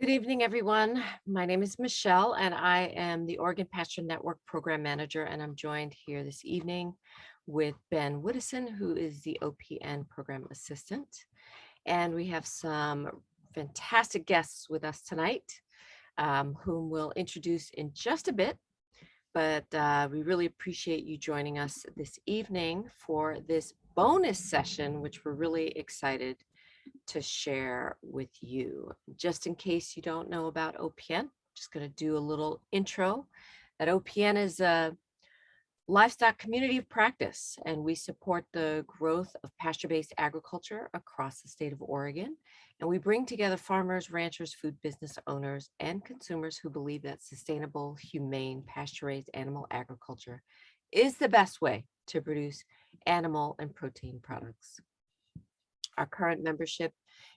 Good evening, everyone. My name is Michelle, and I am the Oregon Pasture Network Program Manager, and I'm joined here this evening with Ben Woodison, who is the OPN Program Assistant. And we have some fantastic guests with us tonight, whom we'll introduce in just a bit. But we really appreciate you joining us this evening for this bonus session, which we're really excited to share with you. Just in case you don't know about OPN, just going to do a little intro. That OPN is a livestock community of practice, and we support the growth of pasture-based agriculture across the state of Oregon. And we bring together farmers, ranchers, food business owners, and consumers who believe that sustainable, humane, pasture-raised animal agriculture is the best way to produce animal and protein products. Our current membership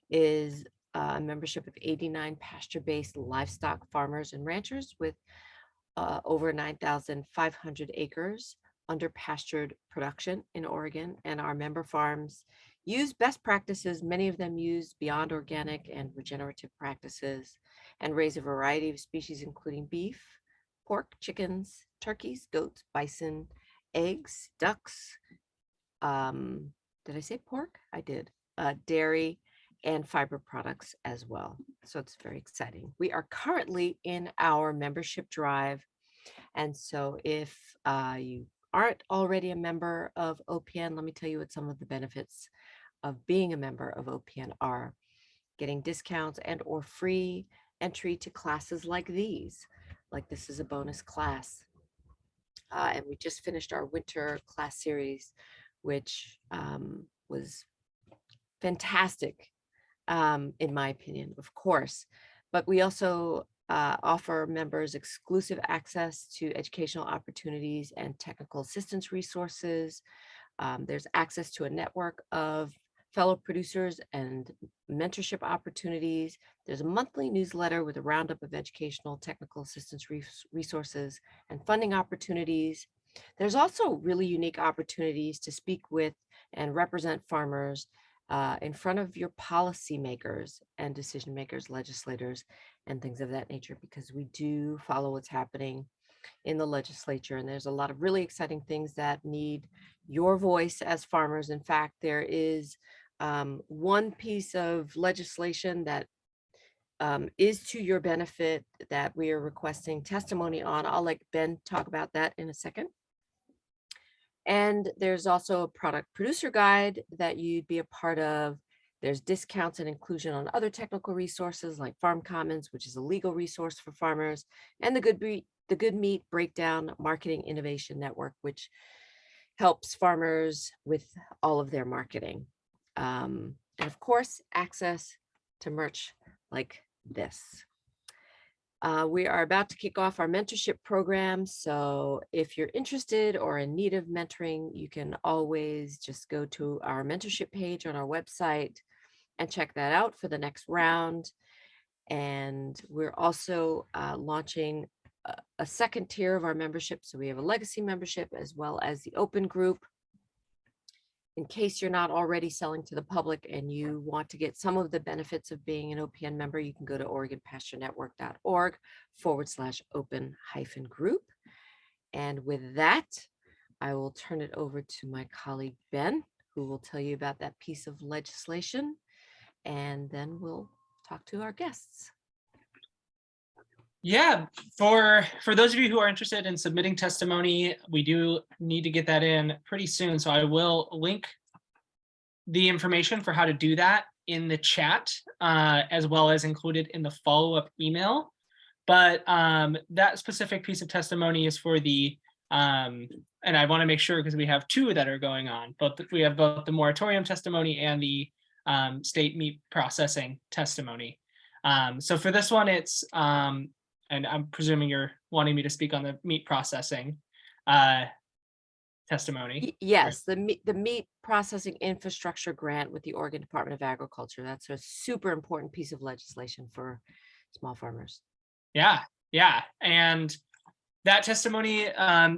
is a membership of 89 pasture-based livestock farmers and ranchers with over 9,500 acres under pastured production in Oregon. And our member farms use best practices. Many of them use beyond organic and regenerative practices and raise a variety of species, including beef, pork, chickens, turkeys, goats, bison, eggs, ducks. Did I say pork? I did. Dairy and fiber products as well. So it's very exciting. We are currently in our membership drive. And so if you aren't already a member of OPN, let me tell you what some of the benefits of being a member of OPN are. Getting discounts and or free entry to classes like these. Like this is a bonus class. And we just finished our winter class series, which was fantastic, in my opinion, of course. But we also offer members exclusive access to educational opportunities and technical assistance resources. There's access to a network of fellow producers and mentorship opportunities. There's a monthly newsletter with a roundup of educational technical assistance resources and funding opportunities. There's also really unique opportunities to speak with and represent farmers in front of your policymakers and decision makers, legislators, and things of that nature, because we do follow what's happening in the legislature. And there's a lot of really exciting things that need your voice as farmers. In fact, there is one piece of legislation that is to your benefit that we are requesting testimony on. I'll let Ben talk about that in a second. And there's also a product producer guide that you'd be a part of. There's discounts and inclusion on other technical resources like Farm Commons, which is a legal resource for farmers, and the Good Meat Breakdown Marketing Innovation Network, which helps farmers with all of their marketing. And of course, access to merch like this. We are about to kick off our mentorship program. So if you're interested or in need of mentoring, you can always just go to our mentorship page on our website and check that out for the next round. And we're also launching a second tier of our membership. So we have a legacy membership as well as the open group. In case you're not already selling to the public and you want to get some of the benefits of being an OPN member, you can go to OregonPastureNetwork.org/open-group. And with that, I will turn it over to my colleague, Ben, who will tell you about that piece of legislation. And then we'll talk to our guests. Yeah, for those of you who are interested in submitting testimony, we do need to get that in pretty soon. So I will link the information for how to do that in the chat, as well as included in the follow-up email. But that specific piece of testimony is for the, and I want to make sure because we have two that are going on, but we have both the moratorium testimony and the state meat processing testimony. So for this one, it's, and I'm presuming you're wanting me to speak on the meat processing testimony. Yes, the meat processing infrastructure grant with the Oregon Department of Agriculture. That's a super important piece of legislation for small farmers. Yeah. And that testimony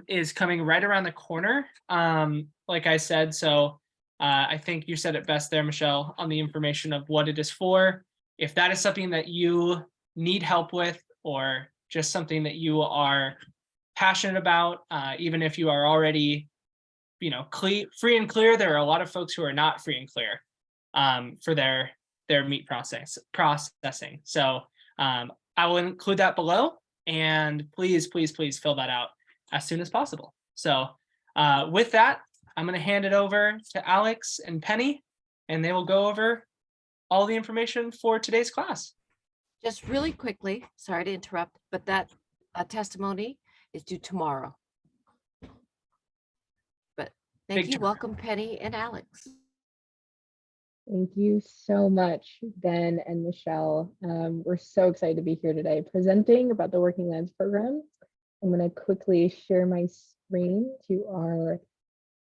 is coming right around the corner, like I said. So I think you said it best there, Michelle, on the information of what it is for. If that is something that you need help with, or just something that you are passionate about, even if you are already, free and clear, there are a lot of folks who are not free and clear for their meat processing. So I will include that below, and please, please, please fill that out as soon as possible. So with that, I'm going to hand it over to Alex and Penny, and they will go over all the information for today's class. Just really quickly, sorry to interrupt, but that testimony is due tomorrow. But thank Big you. time. Welcome, Penny and Alex. Thank you so much, Ben and Michelle. We're so excited to be here today presenting about the Working Lands program. I'm going to quickly share my screen to our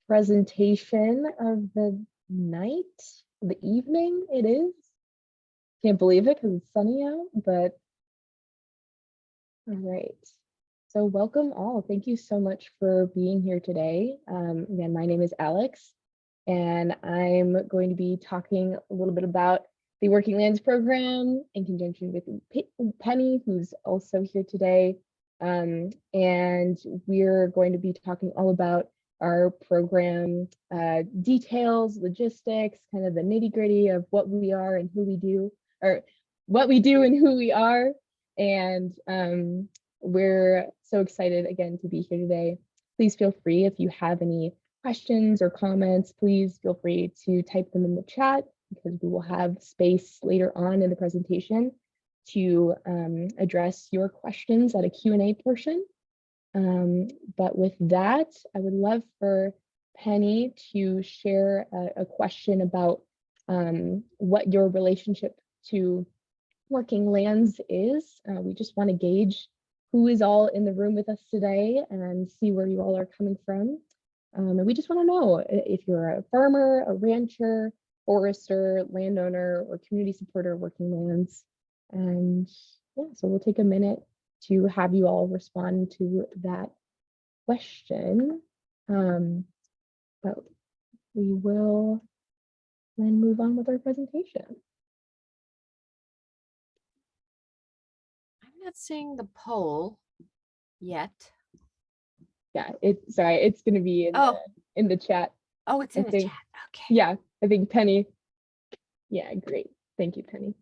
presentation of the the evening it is. Can't believe it because it's sunny out, but all right. So welcome all. Thank you so much for being here today. Again, my name is Alex, and I'm going to be talking a little bit about the Working Lands program in conjunction with Penny, who's also here today. And we're going to be talking all about our program details, logistics, kind of the nitty-gritty of what we are and who we do, or what we do and who we are. And we're so excited again to be here today. Please feel free, if you have any questions or comments, please feel free to type them in the chat, because we will have space later on in the presentation to address your questions at a Q&A portion. But with that, I would love for Penny to share a question about what your relationship to Working Lands is. We just want to gauge who is all in the room with us today and see where you all are coming from. And we just want to know if you're a farmer, a rancher, forester, landowner, or community supporter of Working Lands. And yeah, so we'll take a minute to have you all respond to that question. But we will then move on with our presentation. I'm not seeing the poll yet. Yeah, it's going to be in the chat. Oh, it's in the chat. Okay. Yeah, I think Penny. Yeah, great. Thank you, Penny.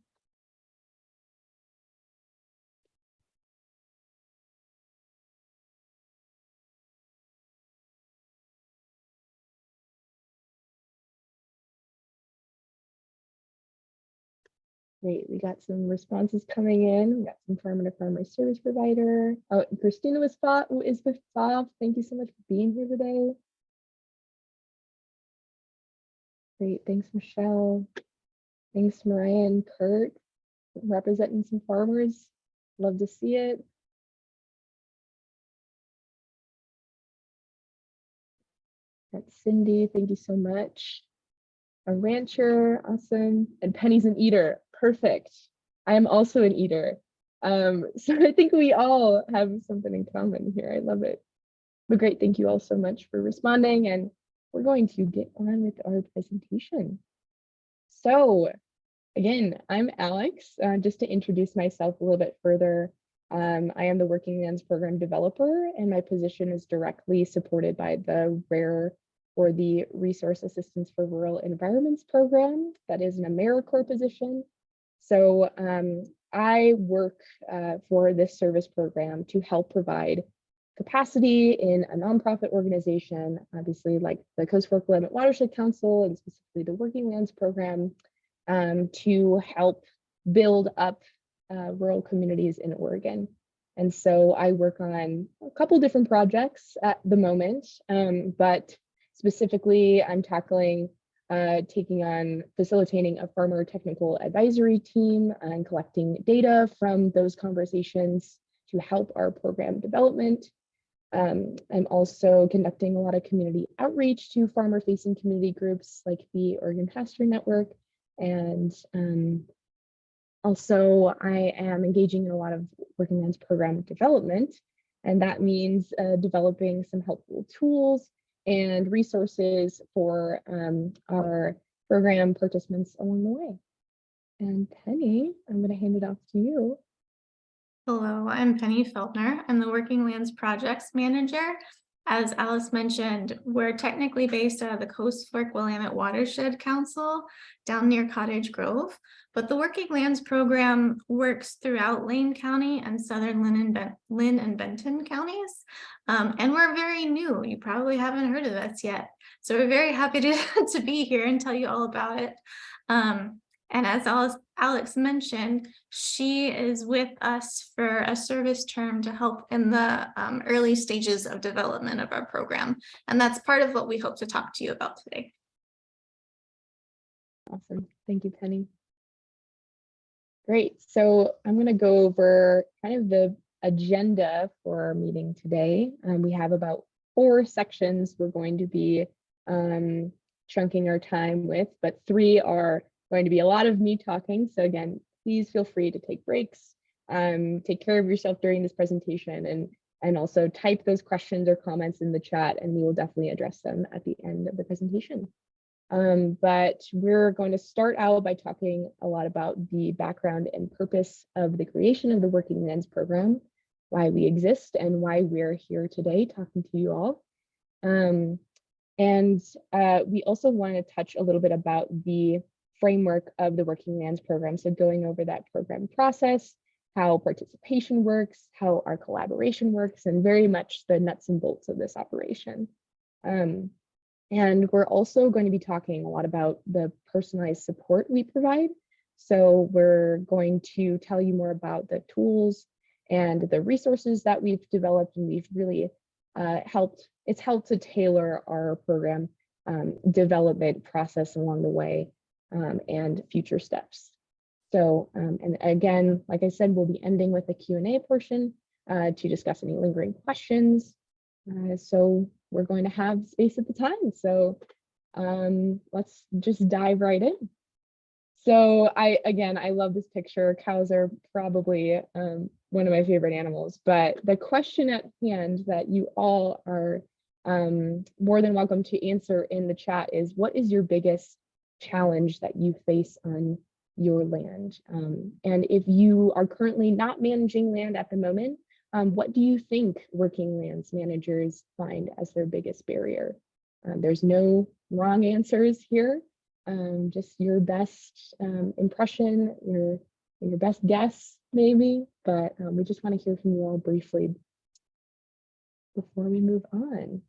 Great, we got some responses coming in. We got some farmer to farmer service provider. Oh, Christina is with Bob. Thank you so much for being here today. Great, thanks, Michelle. Thanks, Mariah and Kurt, representing some farmers. Love to see it. That's Cindy, thank you so much. A rancher, awesome. And Penny's an eater, perfect. I am also an eater. So I think we all have something in common here. I love it. But great, thank you all so much for responding, and we're going to get on with our presentation. So again, I'm Alex. Just to introduce myself a little bit further, I am the Working Lands program developer, and my position is directly supported by the the Resource Assistance for Rural Environments program. That is an AmeriCorps position. So I work for this service program to help provide capacity in a nonprofit organization, obviously like the Coast Fork Willamette Watershed Council, and specifically the Working Lands program, to help build up rural communities in Oregon. And so I work on a couple different projects at the moment, but specifically I'm tackling facilitating a farmer technical advisory team and collecting data from those conversations to help our program development. I'm also conducting a lot of community outreach to farmer-facing community groups like the Oregon Pasture Network. And also I am engaging in a lot of Working Lands program development. And that means developing some helpful tools and resources for our program participants along the way. And Penny, I'm going to hand it off to you. Hello, I'm Penny Feltner. I'm the Working Lands Projects Manager. As Alice mentioned, we're technically based out of the Coast Fork Willamette Watershed Council down near Cottage Grove, but the Working Lands program works throughout Lane County and southern Lynn and Benton counties. And we're very new. You probably haven't heard of us yet. So we're very happy to be here and tell you all about it. And as Alex mentioned, she is with us for a service term to help in the early stages of development of our program. And that's part of what we hope to talk to you about today. Awesome. Thank you, Penny. Great. So I'm going to go over kind of the agenda for our meeting today. We have about 4 sections we're going to be chunking our time with, but 3 are going to be a lot of me talking. So again, please feel free to take breaks, take care of yourself during this presentation, and also type those questions or comments in the chat, and we will definitely address them at the end of the presentation. But we're going to start out by talking a lot about the background and purpose of the creation of the Working Lands program, why we exist, and why we're here today talking to you all. We also want to touch a little bit about the framework of the Working Lands program. So going over that program process, how participation works, how our collaboration works, and very much the nuts and bolts of this operation. And we're also going to be talking a lot about the personalized support we provide. So we're going to tell you more about the tools and the resources that we've developed, and we've really helped to tailor our program development process along the way, and future steps. So, and again, like I said, we'll be ending with a Q&A portion to discuss any lingering questions. So we're going to have space at the time. So let's just dive right in. So I love this picture. Cows are probably one of my favorite animals, but the question at hand that you all are more than welcome to answer in the chat is, what is your biggest challenge that you face on your land? And if you are currently not managing land at the moment, what do you think working lands managers find as their biggest barrier? There's no wrong answers here, just your best impression, your best guess maybe, but we just want to hear from you all briefly before we move on.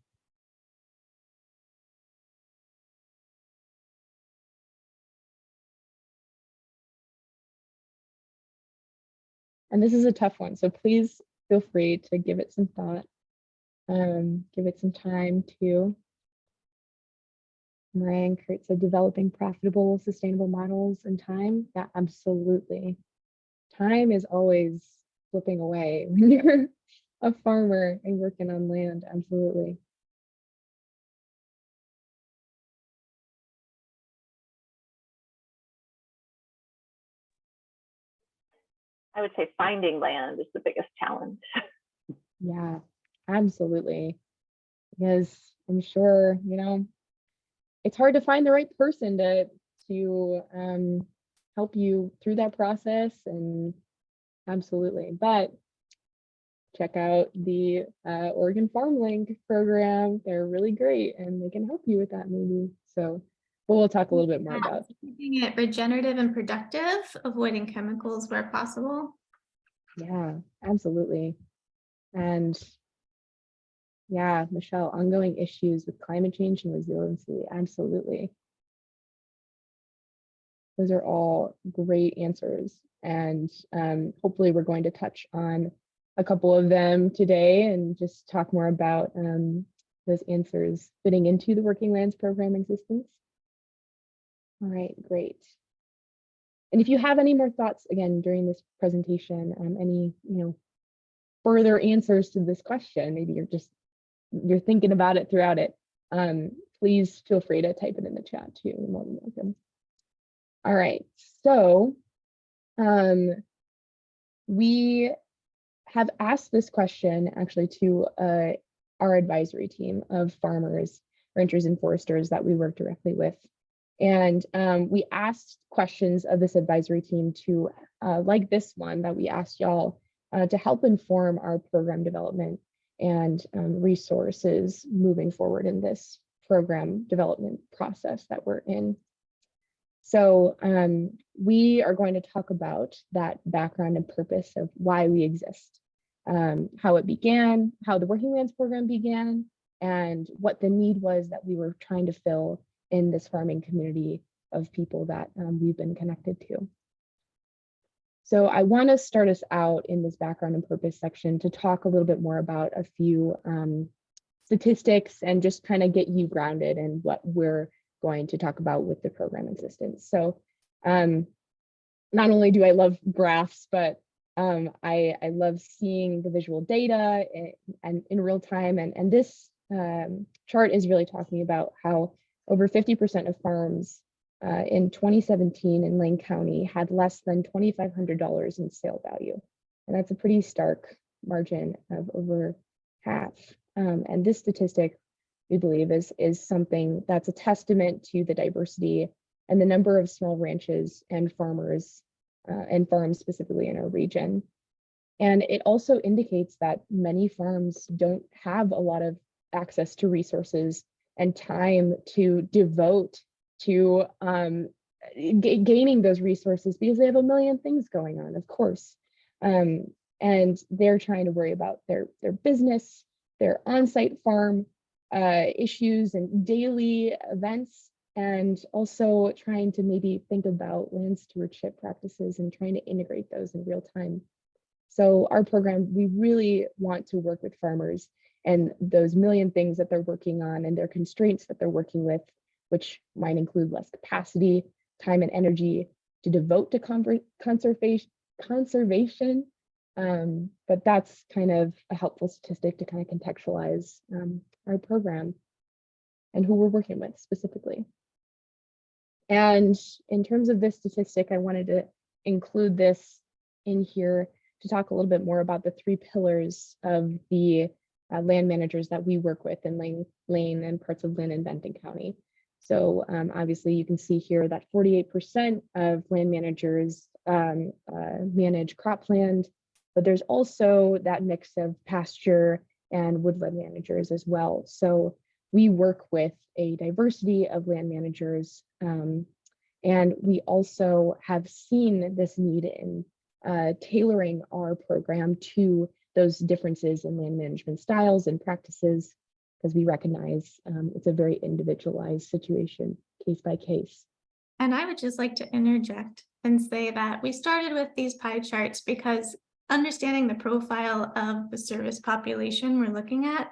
And this is a tough one, so please feel free to give it some thought, give it some time too. Marianne Kurt said, developing profitable, sustainable models in time. Yeah, absolutely. Time is always slipping away when you're a farmer and working on land, absolutely. I would say finding land is the biggest challenge. Yeah, absolutely. Because I'm sure, it's hard to find the right person to help you through that process, and absolutely. But check out the Oregon Farm Link program. They're really great, and they can help you with that maybe. So we'll talk a little bit more about Keeping it regenerative and productive, avoiding chemicals where possible. Yeah, absolutely. And yeah, Michelle, ongoing issues with climate change and resiliency. Absolutely. Those are all great answers. And hopefully we're going to touch on a couple of them today and just talk more about those answers fitting into the Working Lands program existence. All right, great. And if you have any more thoughts, again, during this presentation, any, further answers to this question, maybe you're thinking about it throughout it, please feel free to type it in the chat too. You're more than welcome. All right, so we have asked this question actually to our advisory team of farmers, ranchers, and foresters that we work directly with. And we asked questions of this advisory team to, like this one that we asked y'all, to help inform our program development and resources moving forward in this program development process that we're in. So we are going to talk about that background and purpose of why we exist, how it began, how the Working Lands program began, and what the need was that we were trying to fill in this farming community of people that we've been connected to. So I want to start us out in this background and purpose section to talk a little bit more about a few statistics and just kind of get you grounded in what we're going to talk about with the program assistance. So not only do I love graphs, but I love seeing the visual data and in real time. And this chart is really talking about how over 50% of farms in 2017 in Lane County had less than $2,500 in sale value. And that's a pretty stark margin of over half. And this statistic, we believe, is something that's a testament to the diversity and the number of small ranches and farmers and farms specifically in our region. And it also indicates that many farms don't have a lot of access to resources and time to devote to gaining those resources because they have a million things going on, of course. And they're trying to worry about their business, their on-site farm issues and daily events, and also trying to maybe think about land stewardship practices and trying to integrate those in real time. So our program, we really want to work with farmers and those million things that they're working on and their constraints that they're working with, which might include less capacity, time and energy to devote to conservation. But that's kind of a helpful statistic to kind of contextualize our program and who we're working with specifically. And in terms of this statistic, I wanted to include this in here to talk a little bit more about the 3 pillars of the land managers that we work with in Lane and parts of Lynn and Benton County. So obviously you can see here that 48% of land managers manage cropland, but there's also that mix of pasture and woodland managers as well. So we work with a diversity of land managers, and we also have seen this need in tailoring our program to those differences in land management styles and practices, because we recognize it's a very individualized situation, case by case. And I would just like to interject and say that we started with these pie charts because understanding the profile of the service population we're looking at,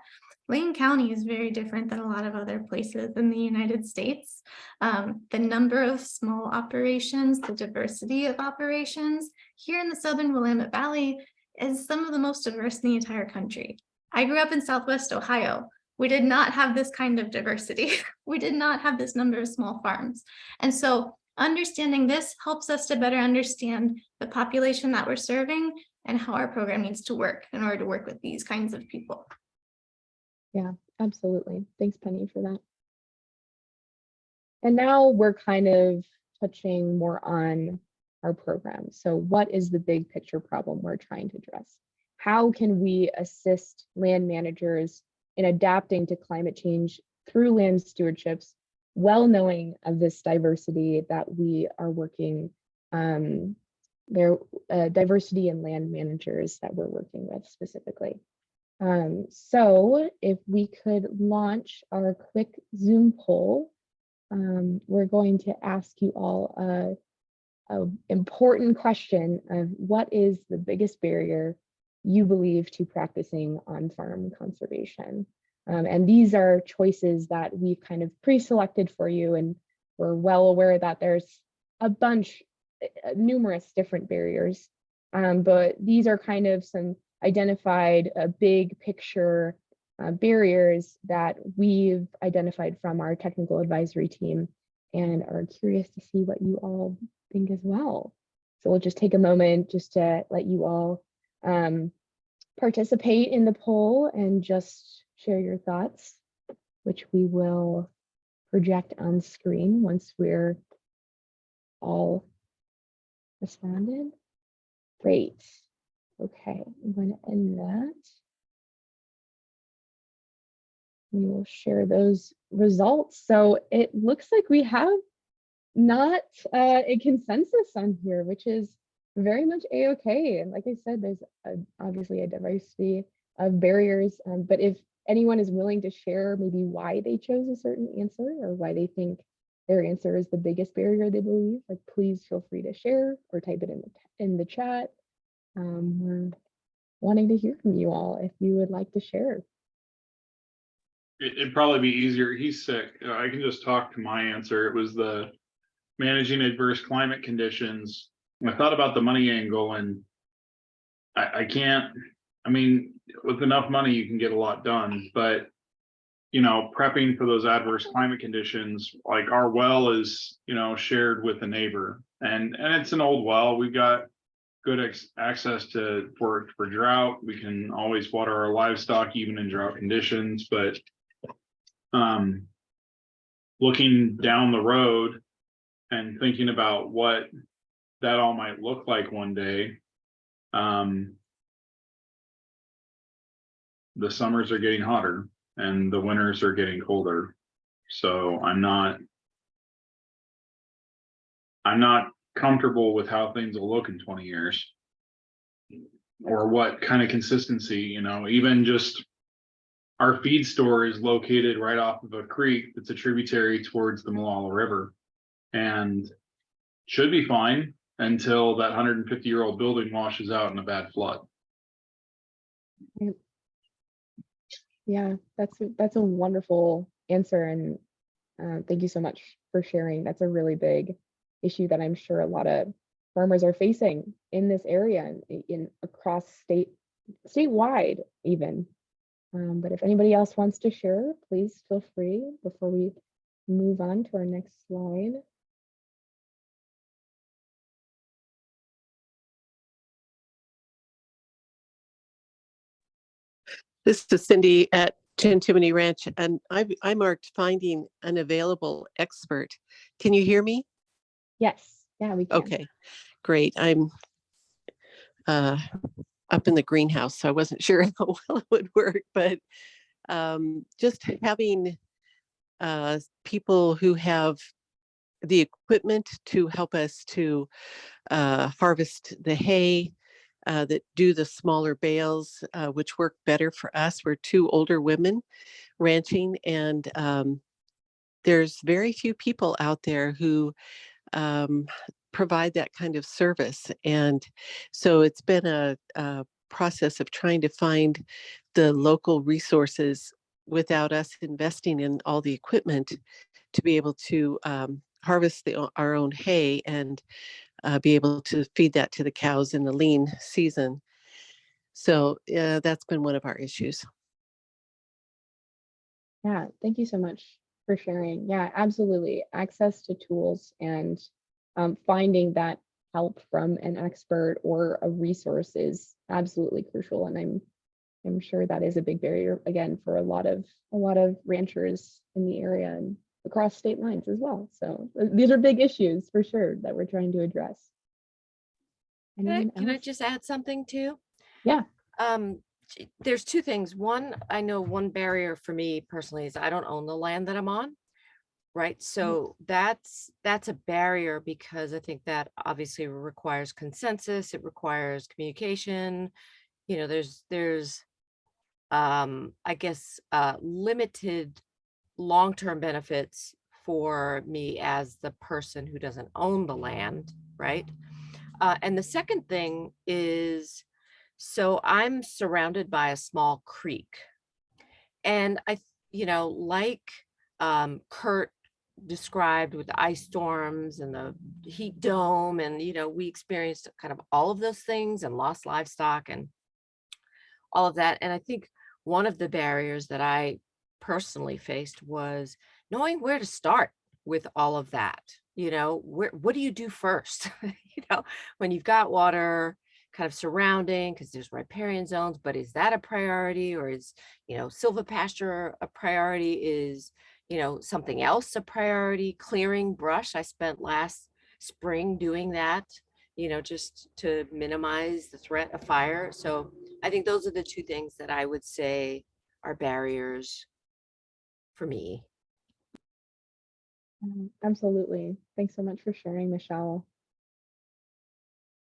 Lane County is very different than a lot of other places in the United States. The number of small operations, the diversity of operations here in the Southern Willamette Valley is some of the most diverse in the entire country. I grew up in Southwest Ohio. We did not have this kind of diversity. We did not have this number of small farms. And so understanding this helps us to better understand the population that we're serving and how our program needs to work in order to work with these kinds of people. Yeah, absolutely. Thanks, Penny, for that. And now we're kind of touching more on our program. So what is the big picture problem we're trying to address? How can we assist land managers in adapting to climate change through land stewardships, well knowing of this diversity that we are working, diversity in land managers that we're working with specifically. So if we could launch our quick Zoom poll, we're going to ask you all an important question of what is the biggest barrier you believe to practicing on-farm conservation. And these are choices that we've kind of pre-selected for you, and we're well aware that there's a bunch, numerous different barriers, but these are kind of some identified big picture barriers that we've identified from our technical advisory team and are curious to see what you all think as well. So we'll just take a moment just to let you all participate in the poll and just share your thoughts, which we will project on screen once we're all responded. Great. Okay, I'm going to end that. We will share those results. So it looks like we have not a consensus on here, which is very much a-okay. And like I said, there's obviously a diversity of barriers, but if anyone is willing to share maybe why they chose a certain answer or why they think their answer is the biggest barrier they believe, like please feel free to share or type it in the chat. We're wanting to hear from you all if you would like to share. It'd probably be easier. He's sick. I can just talk to my answer. It was the managing adverse climate conditions. I thought about the money angle, and I can't, I mean, with enough money, you can get a lot done, but you know, prepping for those adverse climate conditions, like our well is, you know, shared with a neighbor, and it's an old well. We've got good access to for drought. We can always water our livestock even in drought conditions, but looking down the road and thinking about what that all might look like one day, the summers are getting hotter and the winters are getting colder. So I'm not comfortable with how things will look in 20 years or what kind of consistency, you know, even just our feed store is located right off of a creek that's a tributary towards the Malala River and should be fine until that 150-year-old building washes out in a bad flood. Yeah, that's a wonderful answer, and thank you so much for sharing. That's a really big issue that I'm sure a lot of farmers are facing in this area and in across statewide even. But if anybody else wants to share, please feel free before we move on to our next slide. This is Cindy at Chinchimney Ranch, and I marked finding an available expert. Can you hear me? Yes, yeah, we can. Okay, great. I'm up in the greenhouse, so I wasn't sure how well it would work, but just having people who have the equipment to help us to harvest the hay, that do the smaller bales, which work better for us. We're two older women ranching, and there's very few people out there who provide that kind of service. And so it's been a process of trying to find the local resources without us investing in all the equipment to be able to harvest our own hay and be able to feed that to the cows in the lean season. So that's been one of our issues. Yeah, thank you so much for sharing. Yeah, absolutely. Access to tools and finding that help from an expert or a resource is absolutely crucial. And I'm sure that is a big barrier again for a lot of ranchers in the area and across state lines as well. So these are big issues for sure that we're trying to address. Can I just add something too? Yeah. There's two things. One, I know one barrier for me personally is I don't own the land that I'm on. Right. So that's a barrier because I think that obviously requires consensus. It requires communication. You know, there's I guess limited long-term benefits for me as the person who doesn't own the land, right? And the second thing is, so I'm surrounded by a small creek, and like Kurt described with the ice storms and the heat dome, and we experienced kind of all of those things and lost livestock and all of that. And I think one of the barriers that I personally faced was knowing where to start with all of that. What do you do first? When you've got water kind of surrounding, because there's riparian zones, but is that a priority, or is silvopasture a priority? Is something else a priority? Clearing brush, I spent last spring doing that just to minimize the threat of fire. So I think those are the two things that I would say are barriers for me. Absolutely. Thanks so much for sharing, Michelle.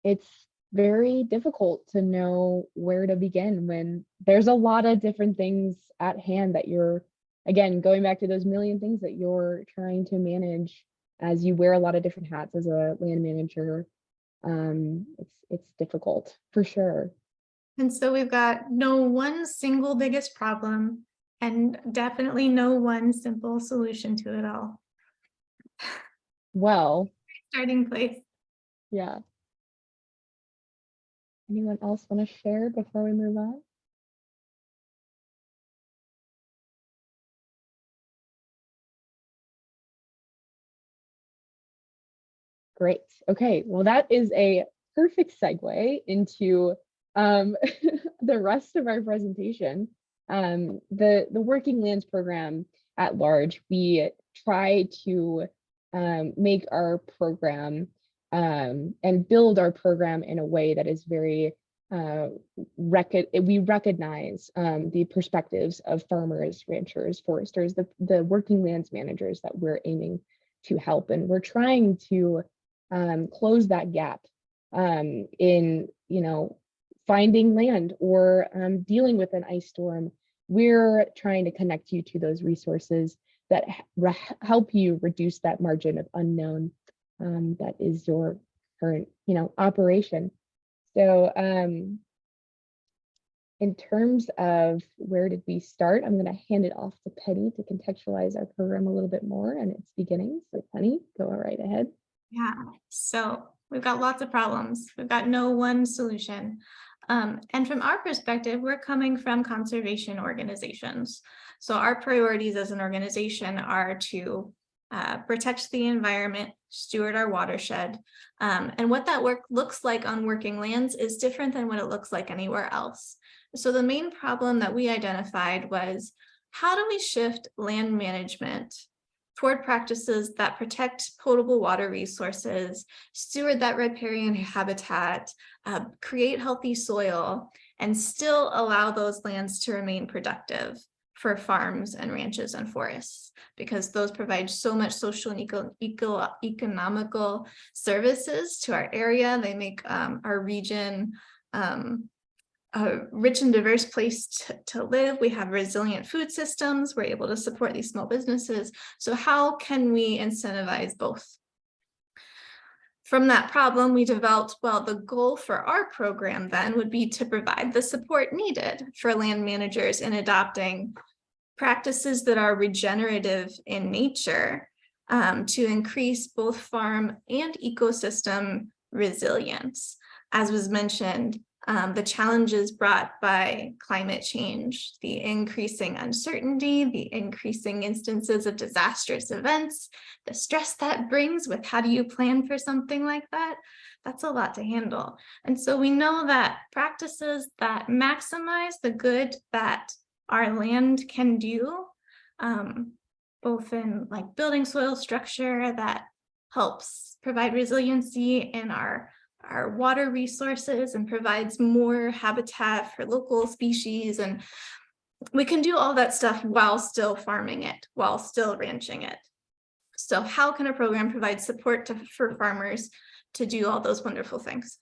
It's very difficult to know where to begin when there's a lot of different things at hand that you're, again, going back to those million things that you're trying to manage as you wear a lot of different hats as a land manager. It's difficult for sure. And so we've got no one single biggest problem and definitely no one simple solution to it all. Well, Starting place. yeah. Anyone else want to share before we move on? Great. Okay, well, that is a perfect segue into the rest of our presentation. The Working Lands program at large, we try to make our program and build our program in a way that is very we recognize the perspectives of farmers, ranchers, foresters, the working lands managers that we're aiming to help, and we're trying to close that gap in finding land or dealing with an ice storm. We're trying to connect you to those resources that help you reduce that margin of unknown that is your current operation. So in terms of where did we start, I'm going to hand it off to Penny to contextualize our program a little bit more and its beginnings. So Penny, go right ahead. Yeah, so we've got lots of problems. We've got no one solution. And from our perspective, we're coming from conservation organizations. So our priorities as an organization are to protect the environment, steward our watershed. And what that work looks like on working lands is different than what it looks like anywhere else. So the main problem that we identified was, how do we shift land management toward practices that protect potable water resources, steward that riparian habitat, create healthy soil, and still allow those lands to remain productive for farms and ranches and forests, because those provide so much social and economical services to our area. They make our region a rich and diverse place to live. We have resilient food systems. We're able to support these small businesses. So how can we incentivize both? From that problem, we developed, well, the goal for our program then would be to provide the support needed for land managers in adopting practices that are regenerative in nature to increase both farm and ecosystem resilience. As was mentioned, the challenges brought by climate change, the increasing uncertainty, the increasing instances of disastrous events, the stress that brings with how do you plan for something like that? That's a lot to handle. And so we know that practices that maximize the good that our land can do, both in like building soil structure that helps provide resiliency in our water resources and provides more habitat for local species. And we can do all that stuff while still farming it, while still ranching it. So how can a program provide support for farmers to do all those wonderful things?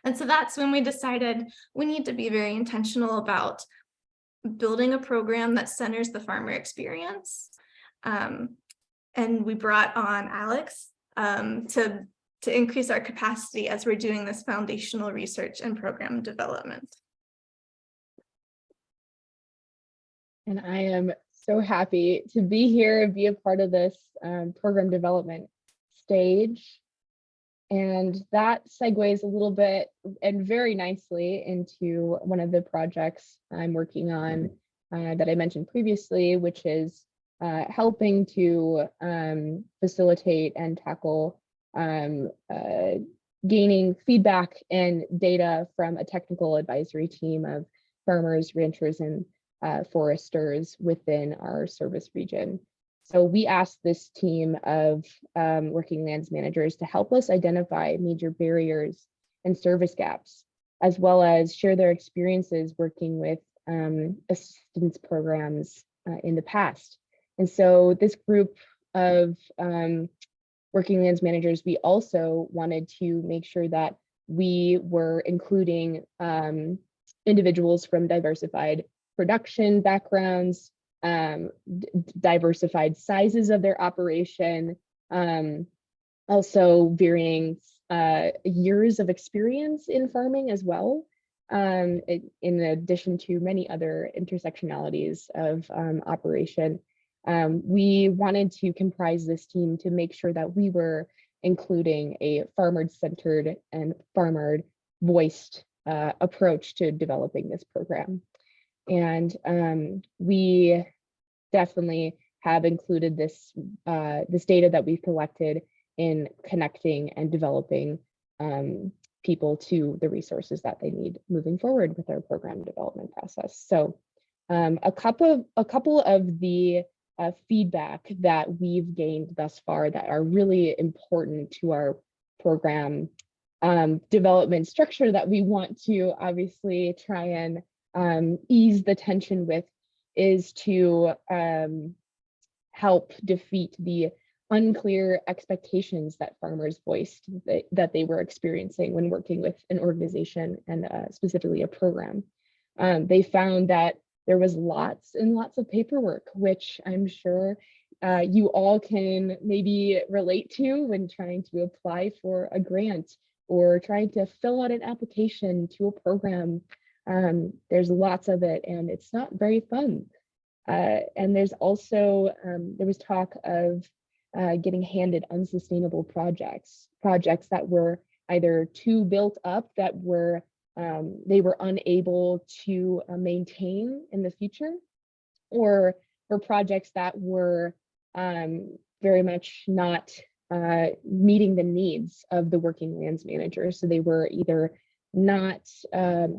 And so that's when we decided we need to be very intentional about building a program that centers the farmer experience. And we brought on Alex to increase our capacity as we're doing this foundational research and program development. And I am so happy to be here and be a part of this program development stage. And that segues a little bit and very nicely into one of the projects I'm working on that I mentioned previously, which is helping to facilitate and tackle gaining feedback and data from a technical advisory team of farmers, ranchers, and foresters within our service region. So we asked this team of working lands managers to help us identify major barriers and service gaps, as well as share their experiences working with assistance programs in the past. And so this group of working lands managers, we also wanted to make sure that we were including individuals from diversified production backgrounds, diversified sizes of their operation, also varying years of experience in farming as well, in addition to many other intersectionalities of operation. We wanted to comprise this team to make sure that we were including a farmer-centered and farmer-voiced approach to developing this program. And we definitely have included this data that we've collected in connecting and developing people to the resources that they need moving forward with our program development process. So a couple of the feedback that we've gained thus far that are really important to our program development structure that we want to obviously try and ease the tension with is to help defeat the unclear expectations that farmers voiced that they were experiencing when working with an organization and specifically a program. They found that there was lots and lots of paperwork, which I'm sure you all can maybe relate to when trying to apply for a grant or trying to fill out an application to a program. There's lots of it and it's not very fun. And there's also, there was talk of getting handed unsustainable projects that were either too built up that were they were unable to maintain in the future, or for projects that were very much not meeting the needs of the working lands manager. So they were either not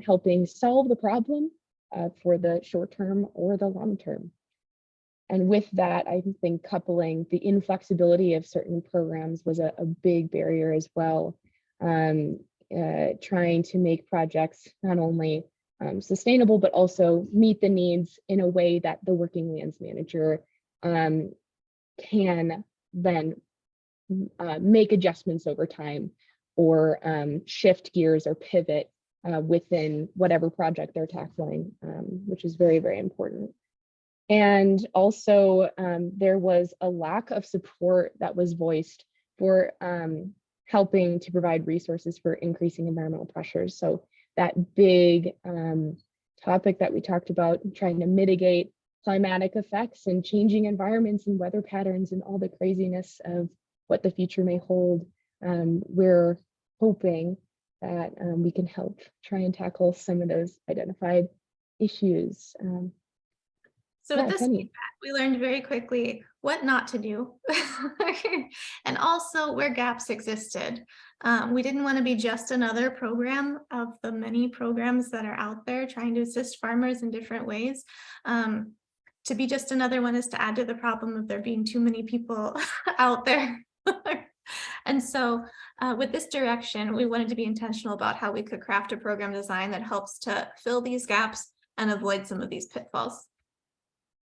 helping solve the problem for the short term or the long term. And with that, I think coupling the inflexibility of certain programs was a big barrier as well. Trying to make projects not only sustainable, but also meet the needs in a way that the working lands manager can then make adjustments over time or shift gears or pivot within whatever project they're tackling, which is very, very important. And also there was a lack of support that was voiced for helping to provide resources for increasing environmental pressures. So that big topic that we talked about, trying to mitigate climatic effects and changing environments and weather patterns and all the craziness of what the future may hold. We're hoping that we can help try and tackle some of those identified issues. So with this feedback, we learned very quickly what not to do and also where gaps existed. We didn't want to be just another program of the many programs that are out there trying to assist farmers in different ways. To be just another one is to add to the problem of there being too many people out there. And so with this direction, we wanted to be intentional about how we could craft a program design that helps to fill these gaps and avoid some of these pitfalls.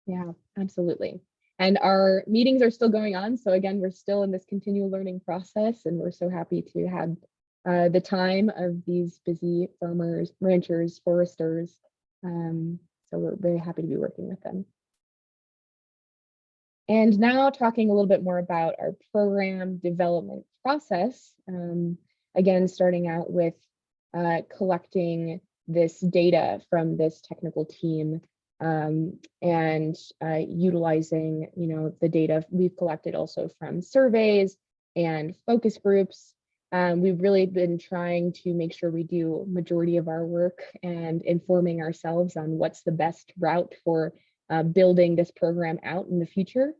Yeah, absolutely. And our meetings are still going on. So again, we're still in this continual learning process, and we're so happy to have the time of these busy farmers, ranchers, foresters. So we're very happy to be working with them. And now talking a little bit more about our program development process. Again, starting out with collecting this data from this technical team and utilizing, the data we've collected also from surveys and focus groups. We've really been trying to make sure we do majority of our work and informing ourselves on what's the best route for building this program out in the future.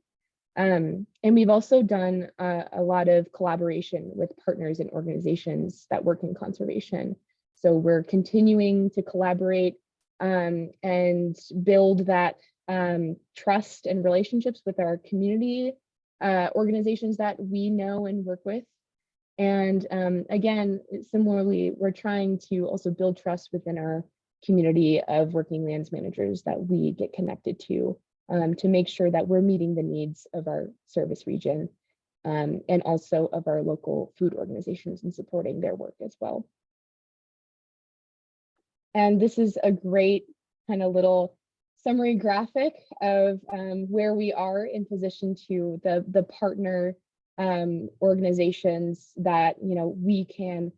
And we've also done a lot of collaboration with partners and organizations that work in conservation. So we're continuing to collaborate and build that trust and relationships with our community organizations that we know and work with. And again, similarly, we're trying to also build trust within our community of working lands managers that we get connected to make sure that we're meeting the needs of our service region and also of our local food organizations and supporting their work as well. And this is a great kind of little summary graphic of where we are in position to the partner organizations that we can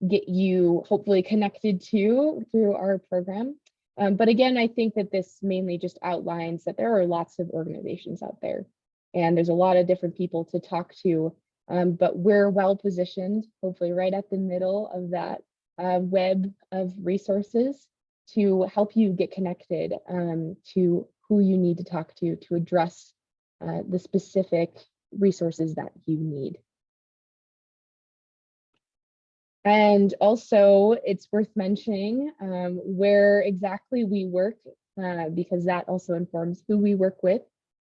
get you hopefully connected to through our program. But again, I think that this mainly just outlines that there are lots of organizations out there and there's a lot of different people to talk to, but we're well positioned, hopefully right at the middle of that web of resources to help you get connected to who you need to talk to address the specific resources that you need. And also, it's worth mentioning where exactly we work, because that also informs who we work with.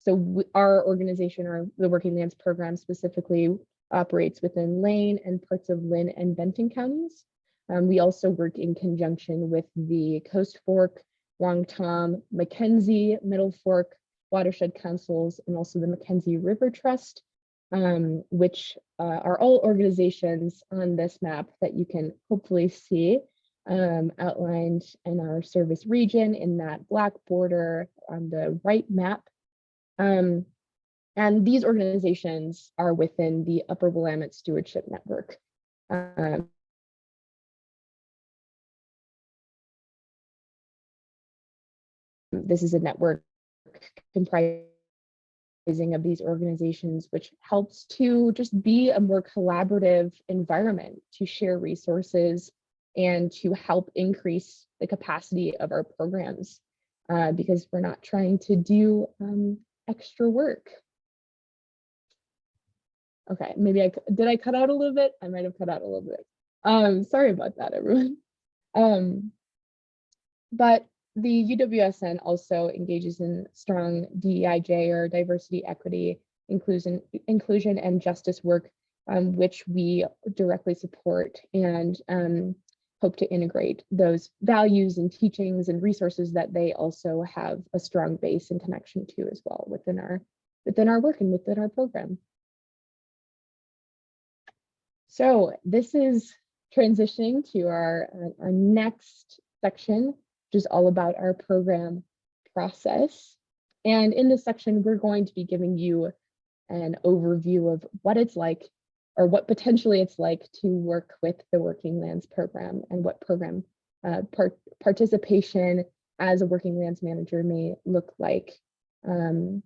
So our organization, or the Working Lands Program specifically, operates within Lane and parts of Lynn and Benton counties. We also work in conjunction with the Coast Fork, Wong Tom, Mackenzie, Middle Fork, Watershed Councils, and also the Mackenzie River Trust, which are all organizations on this map that you can hopefully see outlined in our service region in that black border on the right map. And these organizations are within the Upper Willamette Stewardship Network. This is a network comprising of these organizations, which helps to just be a more collaborative environment to share resources and to help increase the capacity of our programs, because we're not trying to do extra work. Okay, maybe did I cut out a little bit? I might have cut out a little bit. Sorry about that, everyone. But the UWSN also engages in strong DEIJ, or diversity, equity, inclusion, and justice work, which we directly support and hope to integrate those values and teachings and resources that they also have a strong base and connection to as well within our work and within our program. So this is transitioning to our next section, which is all about our program process. And in this section, we're going to be giving you an overview of what it's like, or what potentially it's like to work with the Working Lands Program, and what program participation as a Working Lands Manager may look like. And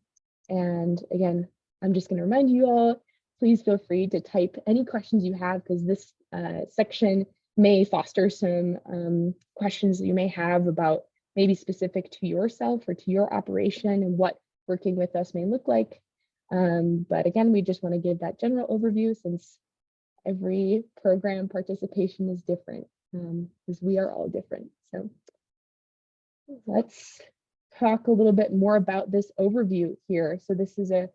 again, I'm just going to remind you all, please feel free to type any questions you have, because this section may foster some questions that you may have about maybe specific to yourself or to your operation and what working with us may look like. But again, we just want to give that general overview, since every program participation is different, because we are all different. So let's talk a little bit more about this overview here. So this is a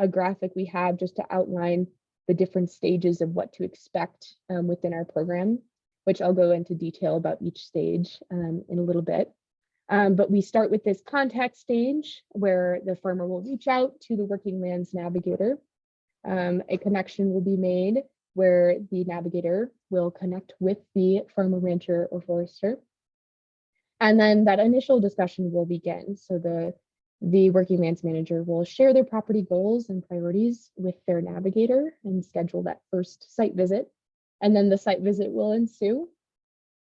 graphic we have just to outline the different stages of what to expect within our program, which I'll go into detail about each stage in a little bit. But we start with this contact stage where the farmer will reach out to the Working Lands Navigator. A connection will be made where the navigator will connect with the farmer, rancher, or forester. And then that initial discussion will begin. So the Working Lands Manager will share their property goals and priorities with their navigator and schedule that first site visit. And then the site visit will ensue.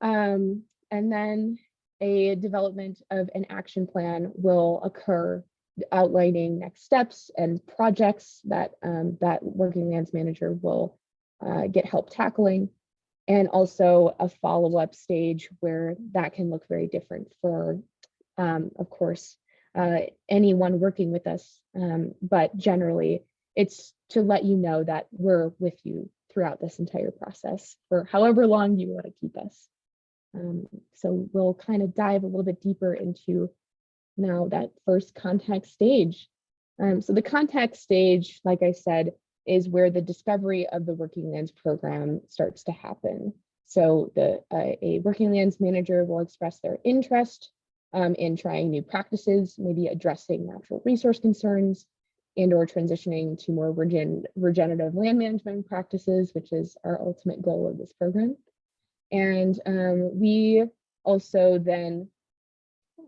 And then a development of an action plan will occur, outlining next steps and projects that that Working Lands Manager will get help tackling, and also a follow-up stage where that can look very different for, of course, anyone working with us. But generally, it's to let you know that we're with you throughout this entire process for however long you want to keep us. So we'll kind of dive a little bit deeper into now that first contact stage. So the contact stage, like I said, is where the discovery of the Working Lands program starts to happen. So a Working Lands manager will express their interest in trying new practices, maybe addressing natural resource concerns and or transitioning to more regenerative land management practices, which is our ultimate goal of this program. And we also then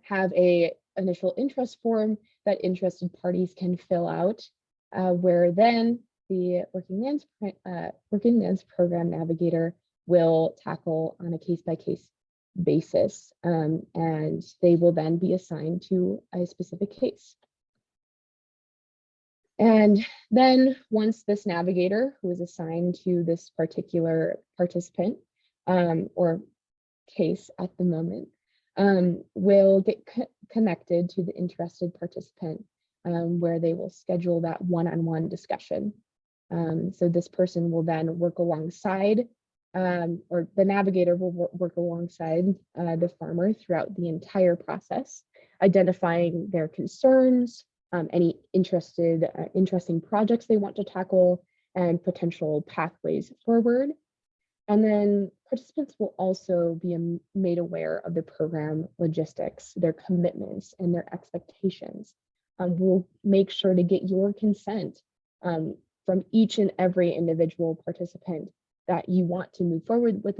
have a initial interest form that interested parties can fill out, where then the Working Lands program navigator will tackle on a case-by-case basis, and they will then be assigned to a specific case. And then once this navigator, who is assigned to this particular participant or case at the moment, will get connected to the interested participant, where they will schedule that one-on-one discussion. So this person will then work alongside, or the navigator will work alongside the farmer throughout the entire process, identifying their concerns, any interesting projects they want to tackle, and potential pathways forward. And then participants will also be made aware of the program logistics, their commitments, and their expectations. We'll make sure to get your consent from each and every individual participant that you want to move forward with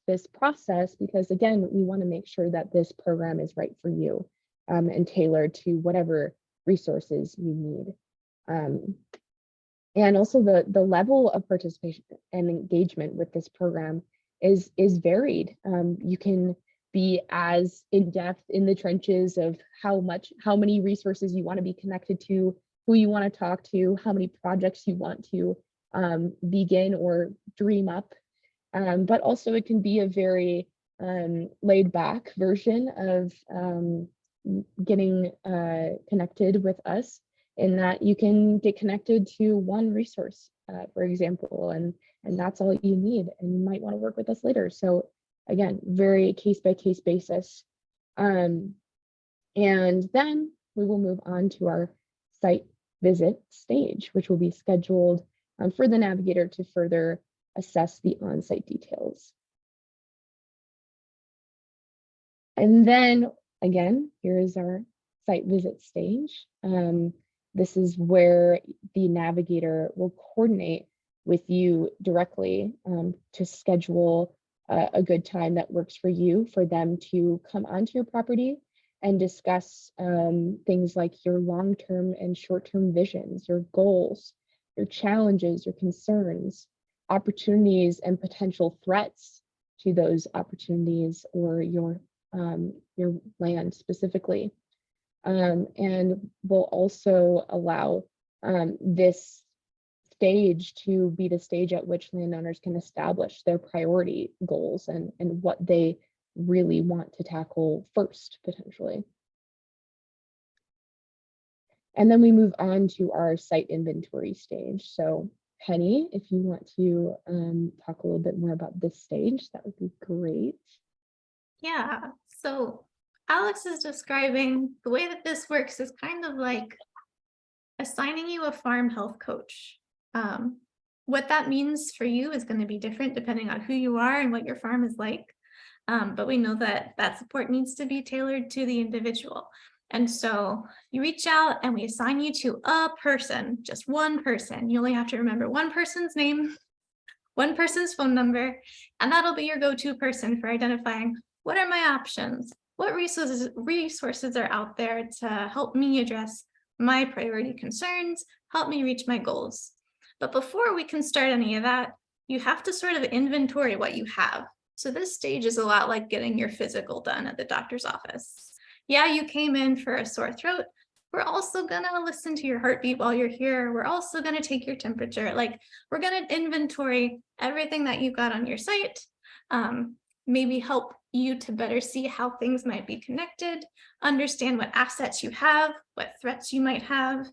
this process, because again, we want to make sure that this program is right for you and tailored to whatever resources you need. And also the level of participation and engagement with this program is varied. You can be as in depth in the trenches of how many resources you want to be connected to, who you want to talk to, how many projects you want to begin or dream up. But also it can be a very laid back version of getting connected with us, in that you can get connected to one resource, for example, and that's all you need, and you might want to work with us later. So again, very case-by-case basis. And then we will move on to our site visit stage, which will be scheduled for the navigator to further assess the on-site details. And then again, here is our site visit stage. This is where the navigator will coordinate with you directly to schedule a good time that works for you, for them to come onto your property and discuss things like your long-term and short-term visions, your goals, your challenges, your concerns, opportunities, and potential threats to those opportunities or your land specifically. And will also allow this stage to be the stage at which landowners can establish their priority goals and what they really want to tackle first, potentially. And then we move on to our site inventory stage. So Penny, if you want to talk a little bit more about this stage, that would be great. Yeah, so Alex is describing the way that this works is kind of like assigning you a farm health coach. What that means for you is going to be different depending on who you are and what your farm is like. But we know that that support needs to be tailored to the individual. And so you reach out and we assign you to a person, just one person. You only have to remember one person's name, one person's phone number, and that'll be your go-to person for identifying what are my options, what resources are out there to help me address my priority concerns, help me reach my goals. But before we can start any of that, you have to sort of inventory what you have. So this stage is a lot like getting your physical done at the doctor's office. Yeah, you came in for a sore throat. We're also gonna listen to your heartbeat while you're here. We're also gonna take your temperature. Like, we're gonna inventory everything that you've got on your site, maybe help you to better see how things might be connected, understand what assets you have, what threats you might have.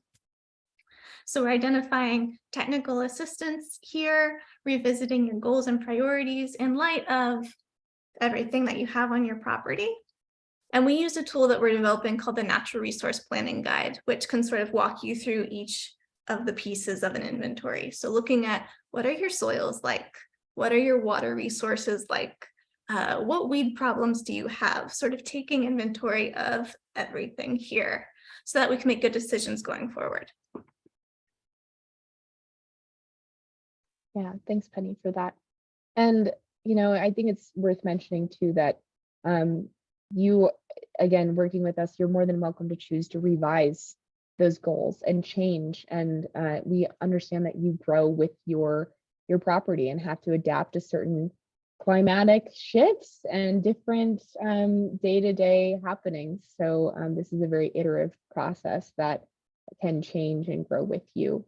So we're identifying technical assistance here, revisiting your goals and priorities in light of everything that you have on your property. And we use a tool that we're developing called the Natural Resource Planning Guide, which can sort of walk you through each of the pieces of an inventory. So looking at what are your soils like? What are your water resources like? What weed problems do you have? Sort of taking inventory of everything here so that we can make good decisions going forward. Yeah, thanks, Penny, for that. And, you know, I think it's worth mentioning too that you, again, working with us, you're more than welcome to choose to revise those goals and change. And we understand that you grow with your property and have to adapt to certain climatic shifts and different day-to-day happenings. So this is a very iterative process that can change and grow with you.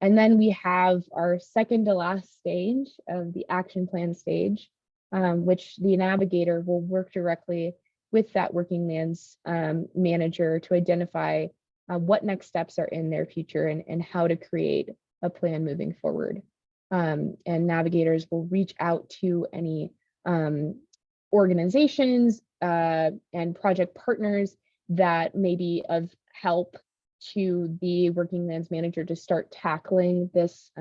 And then we have our second to last stage of the action plan stage, which the navigator will work directly with that working lands manager to identify what next steps are in their future and how to create a plan moving forward. And navigators will reach out to any organizations and project partners that may be of help to the working lands manager to start tackling this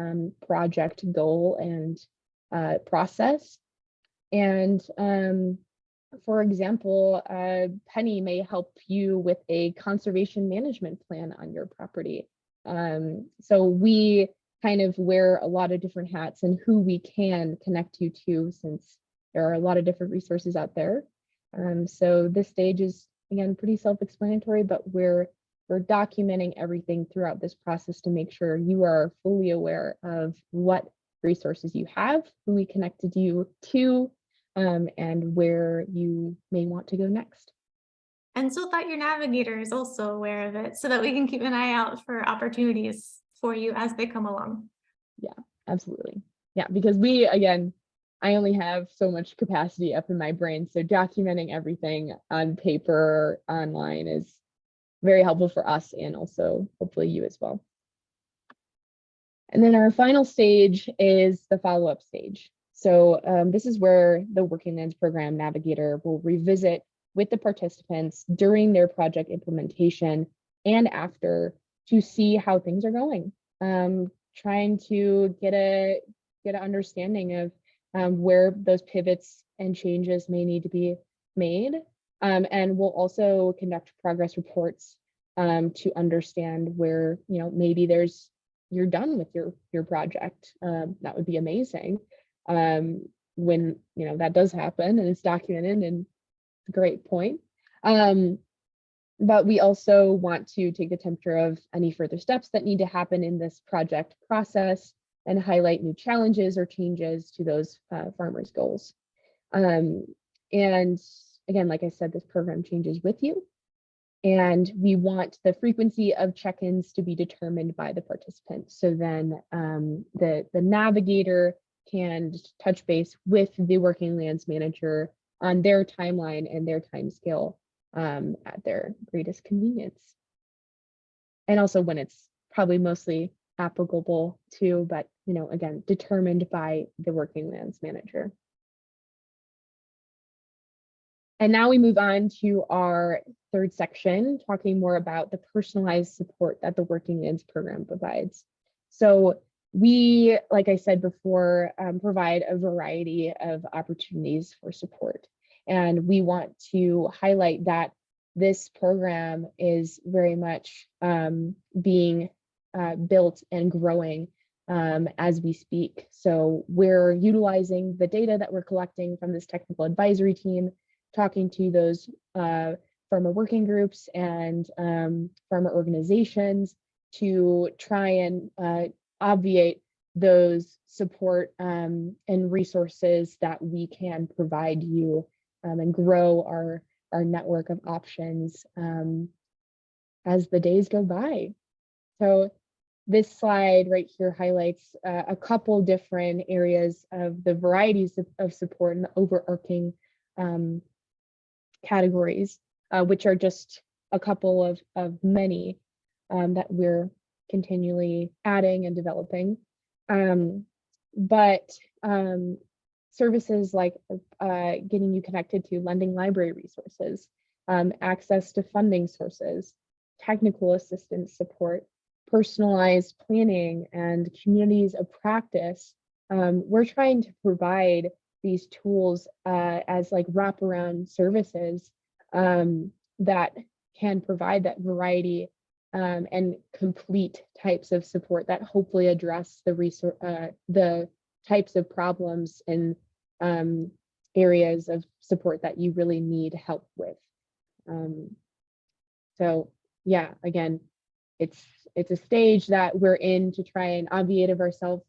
project goal and process. And for example, Penny may help you with a conservation management plan on your property. So we kind of wear a lot of different hats and who we can connect you to, since there are a lot of different resources out there. So this stage is, again, pretty self-explanatory, but we're documenting everything throughout this process to make sure you are fully aware of what resources you have, who we connected you to, and where you may want to go next. And so that your navigator is also aware of it so that we can keep an eye out for opportunities for you as they come along. Yeah, absolutely. Yeah, because we, again, I only have so much capacity up in my brain. So documenting everything on paper, online is very helpful for us and also hopefully you as well. And then our final stage is the follow-up stage. So this is where the Working Lands Program Navigator will revisit with the participants during their project implementation and after to see how things are going. Trying to get an understanding of where those pivots and changes may need to be made. And we'll also conduct progress reports to understand where, you know, maybe you're done with your project. That would be amazing when, you know, that does happen and it's documented, and it's a great point. But we also want to take the temperature of any further steps that need to happen in this project process and highlight new challenges or changes to those farmers' goals. And again, like I said, this program changes with you. And we want the frequency of check-ins to be determined by the participants. So then the navigator can touch base with the working lands manager on their timeline and their time scale at their greatest convenience. And also when it's probably mostly applicable to, but, you know, again, determined by the working lands manager. And now we move on to our third section, talking more about the personalized support that the Working Lands Program provides. So we, like I said before, provide a variety of opportunities for support. And we want to highlight that this program is very much being built and growing as we speak. So we're utilizing the data that we're collecting from this technical advisory team, talking to those farmer working groups and farmer organizations to try and obviate those support and resources that we can provide you and grow our network of options as the days go by. So this slide right here highlights a couple different areas of the varieties of support and the overarching categories, which are just a couple of many that we're continually adding and developing. But services like getting you connected to lending library resources, access to funding sources, technical assistance support, personalized planning, and communities of practice. We're trying to provide these tools as like wraparound services that can provide that variety and complete types of support that hopefully address the types of problems and areas of support that you really need help with. So yeah, again, it's a stage that we're in to try and obviate ourselves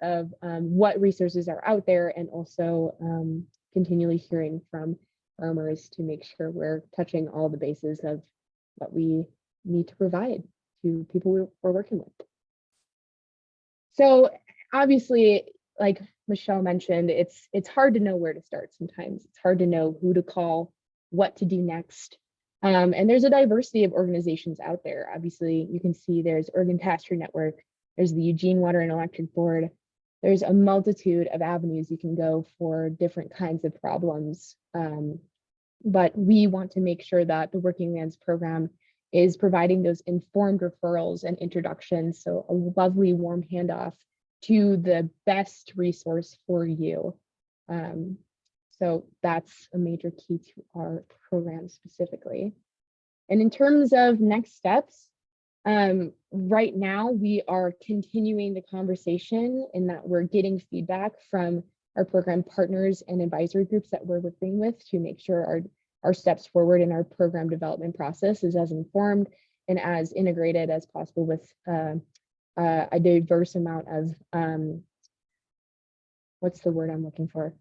of what resources are out there, and also continually hearing from farmers to make sure we're touching all the bases of what we need to provide to people we're working with. So obviously, like Michelle mentioned, it's hard to know where to start sometimes. It's hard to know who to call, what to do next. And there's a diversity of organizations out there. Obviously, you can see there's Oregon Pasture Network, there's the Eugene Water and Electric Board. There's a multitude of avenues you can go for different kinds of problems. But we want to make sure that the Working Lands program is providing those informed referrals and introductions. So a lovely warm handoff to the best resource for you. So that's a major key to our program specifically. And in terms of next steps, right now we are continuing the conversation in that we're getting feedback from our program partners and advisory groups that we're working with to make sure our steps forward in our program development process is as informed and as integrated as possible with a diverse amount of what's the word I'm looking for?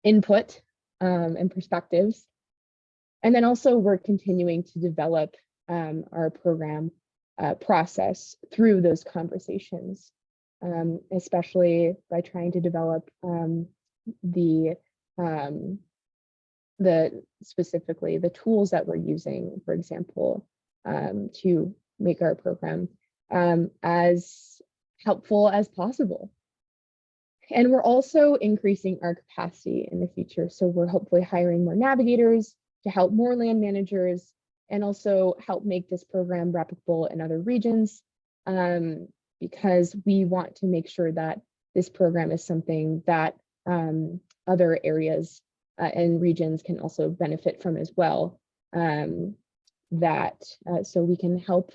Input and perspectives. And then also we're continuing to develop our program process through those conversations, especially by trying to develop specifically the tools that we're using, for example, to make our program as helpful as possible. And we're also increasing our capacity in the future. So we're hopefully hiring more navigators to help more land managers and also help make this program replicable in other regions, because we want to make sure that this program is something that other areas and regions can also benefit from as well. So we can help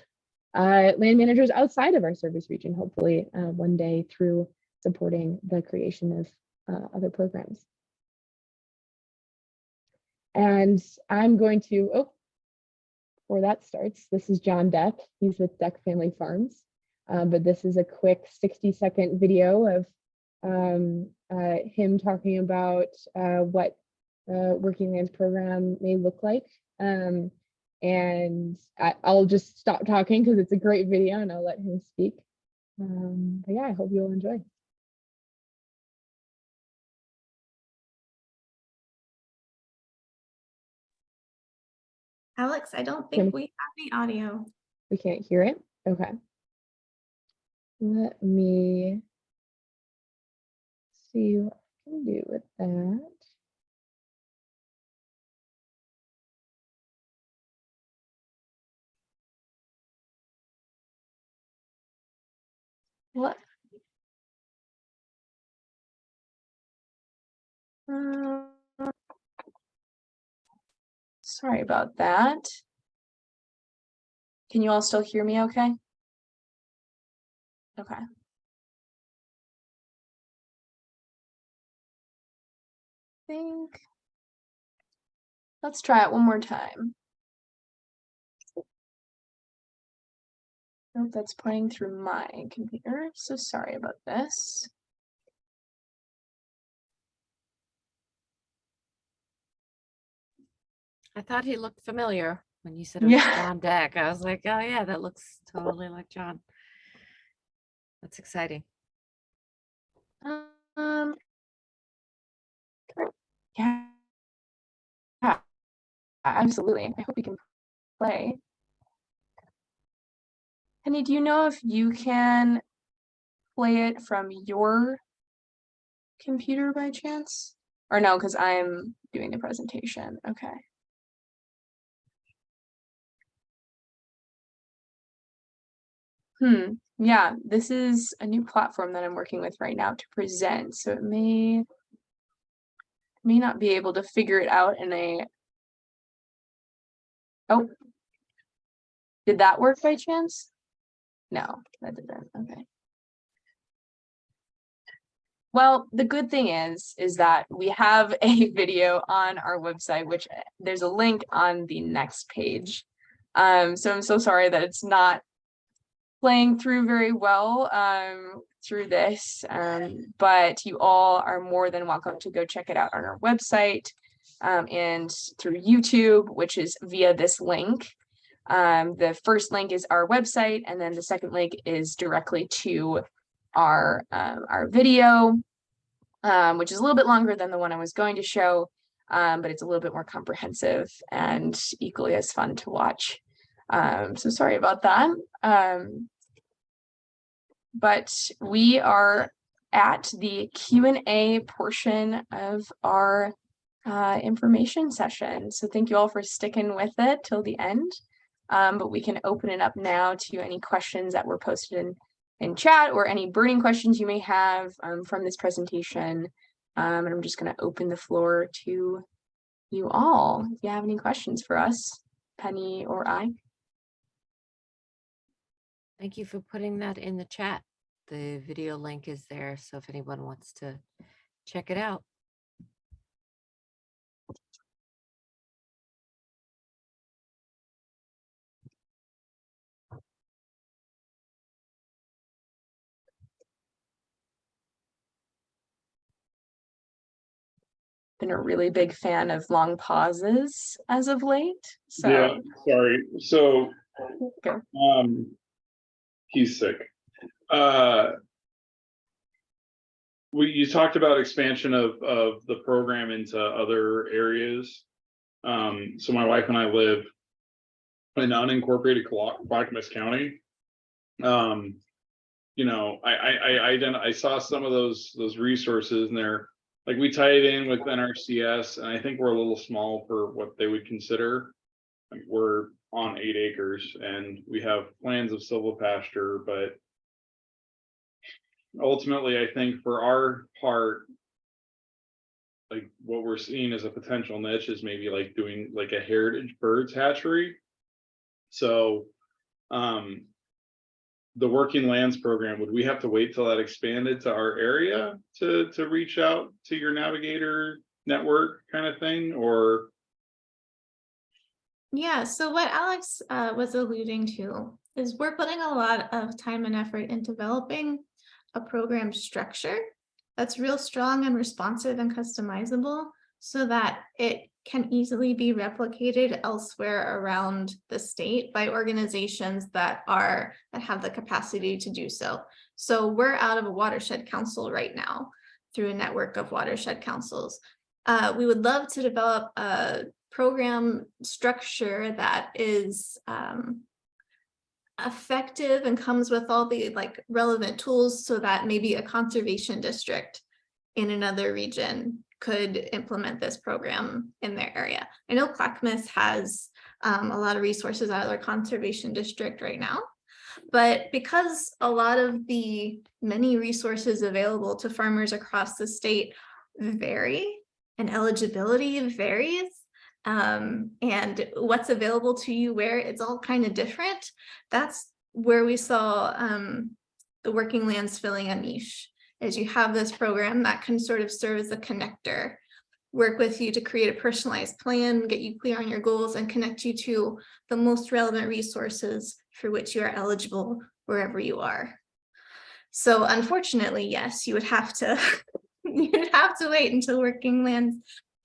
land managers outside of our service region, hopefully one day through supporting the creation of other programs. And I'm going to, before that starts, this is John Deck. He's with Deck Family Farms. But this is a quick 60-second video of him talking about what Working Lands program may look like. And I'll just stop talking because it's a great video and I'll let him speak. But yeah, I hope you'll enjoy. Alex, I don't think we have the audio. We can't hear it? Okay. Let me see what I can do with that. What? Sorry about that. Can you all still hear me okay? Okay. Let's try it one more time. Nope, that's playing through my computer, so sorry about this. I thought he looked familiar when you said it was Yeah. John Deck. I was like, oh yeah, that looks totally like John. That's exciting. Yeah, absolutely. I hope we can play. Penny, do you know if you can play it from your computer by chance? Or no, because I'm doing the presentation. Okay. Yeah, this is a new platform that I'm working with right now to present. So it may not be able to figure it out in a. Oh, did that work by chance? No, that didn't. Okay. Well, the good thing is that we have a video on our website, which there's a link on the next page. So I'm so sorry that it's not playing through very well through this, but you all are more than welcome to go check it out on our website and through YouTube, which is via this link. The first link is our website, and then the second link is directly to our video, which is a little bit longer than the one I was going to show, but it's a little bit more comprehensive and equally as fun to watch. So sorry about that. But we are at the Q&A portion of our information session. So thank you all for sticking with it till the end. But we can open it up now to any questions that were posted in chat or any burning questions you may have from this presentation. And I'm just going to open the floor to you all. If you have any questions for us, Penny or I. Thank you for putting that in the chat. The video link is there, so if anyone wants to check it out. Been a really big fan of long pauses as of late. So Yeah, sorry. So okay. He's sick. You talked about expansion of the program into other areas. So my wife and I live in unincorporated Clackamas County. You know, I saw some of those resources, and they're like, we tie it in with NRCS, and I think we're a little small for what they would consider. We're on 8 acres, and we have plans of silvopasture, but ultimately, I think for our part, like what we're seeing as a potential niche is maybe like doing like a heritage birds hatchery. So, the working lands program, would we have to wait till that expanded to our area to reach out to your navigator network kind of thing, or? Yeah, so what Alex was alluding to is we're putting a lot of time and effort in developing a program structure that's real strong and responsive and customizable so that it can easily be replicated elsewhere around the state by organizations that have the capacity to do so. So we're out of a watershed council right now through a network of watershed councils. We would love to develop a program structure that is effective and comes with all the relevant tools so that maybe a conservation district in another region could implement this program in their area. I know Clackamas has a lot of resources out of their conservation district right now, but because a lot of the many resources available to farmers across the state vary and eligibility varies, and what's available to you where it's all kind of different. That's where we saw the Working Lands filling a niche, is you have this program that can sort of serve as a connector, work with you to create a personalized plan, get you clear on your goals, and connect you to the most relevant resources for which you are eligible wherever you are. So unfortunately, yes, you would have to you'd have to wait until Working Lands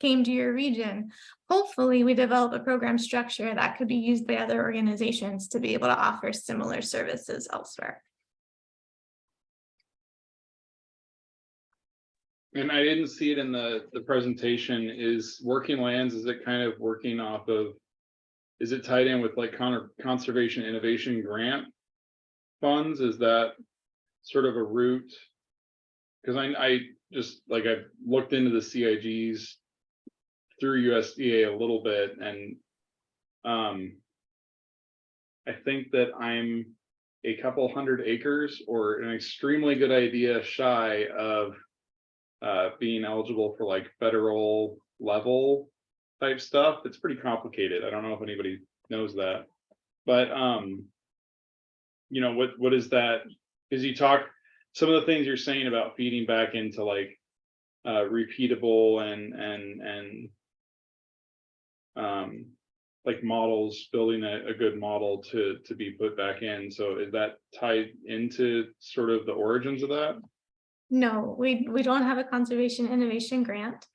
came to your region. Hopefully we develop a program structure that could be used by other organizations to be able to offer similar services elsewhere. And I didn't see it in the presentation. Is Working Lands, is it kind of working off of, is it tied in with like conservation innovation grant funds? Is that sort of a route? Because I just like I've looked into the CIGs through USDA a little bit, and I think that I'm a couple hundred acres or an extremely good idea shy of being eligible for like federal level type stuff. It's pretty complicated. I don't know if anybody knows that, but you know, what is that? Because you talk some of the things you're saying about feeding back into like repeatable and like models, building a good model to be put back in. So is that tied into sort of the origins of that? No, we don't have a conservation innovation grant.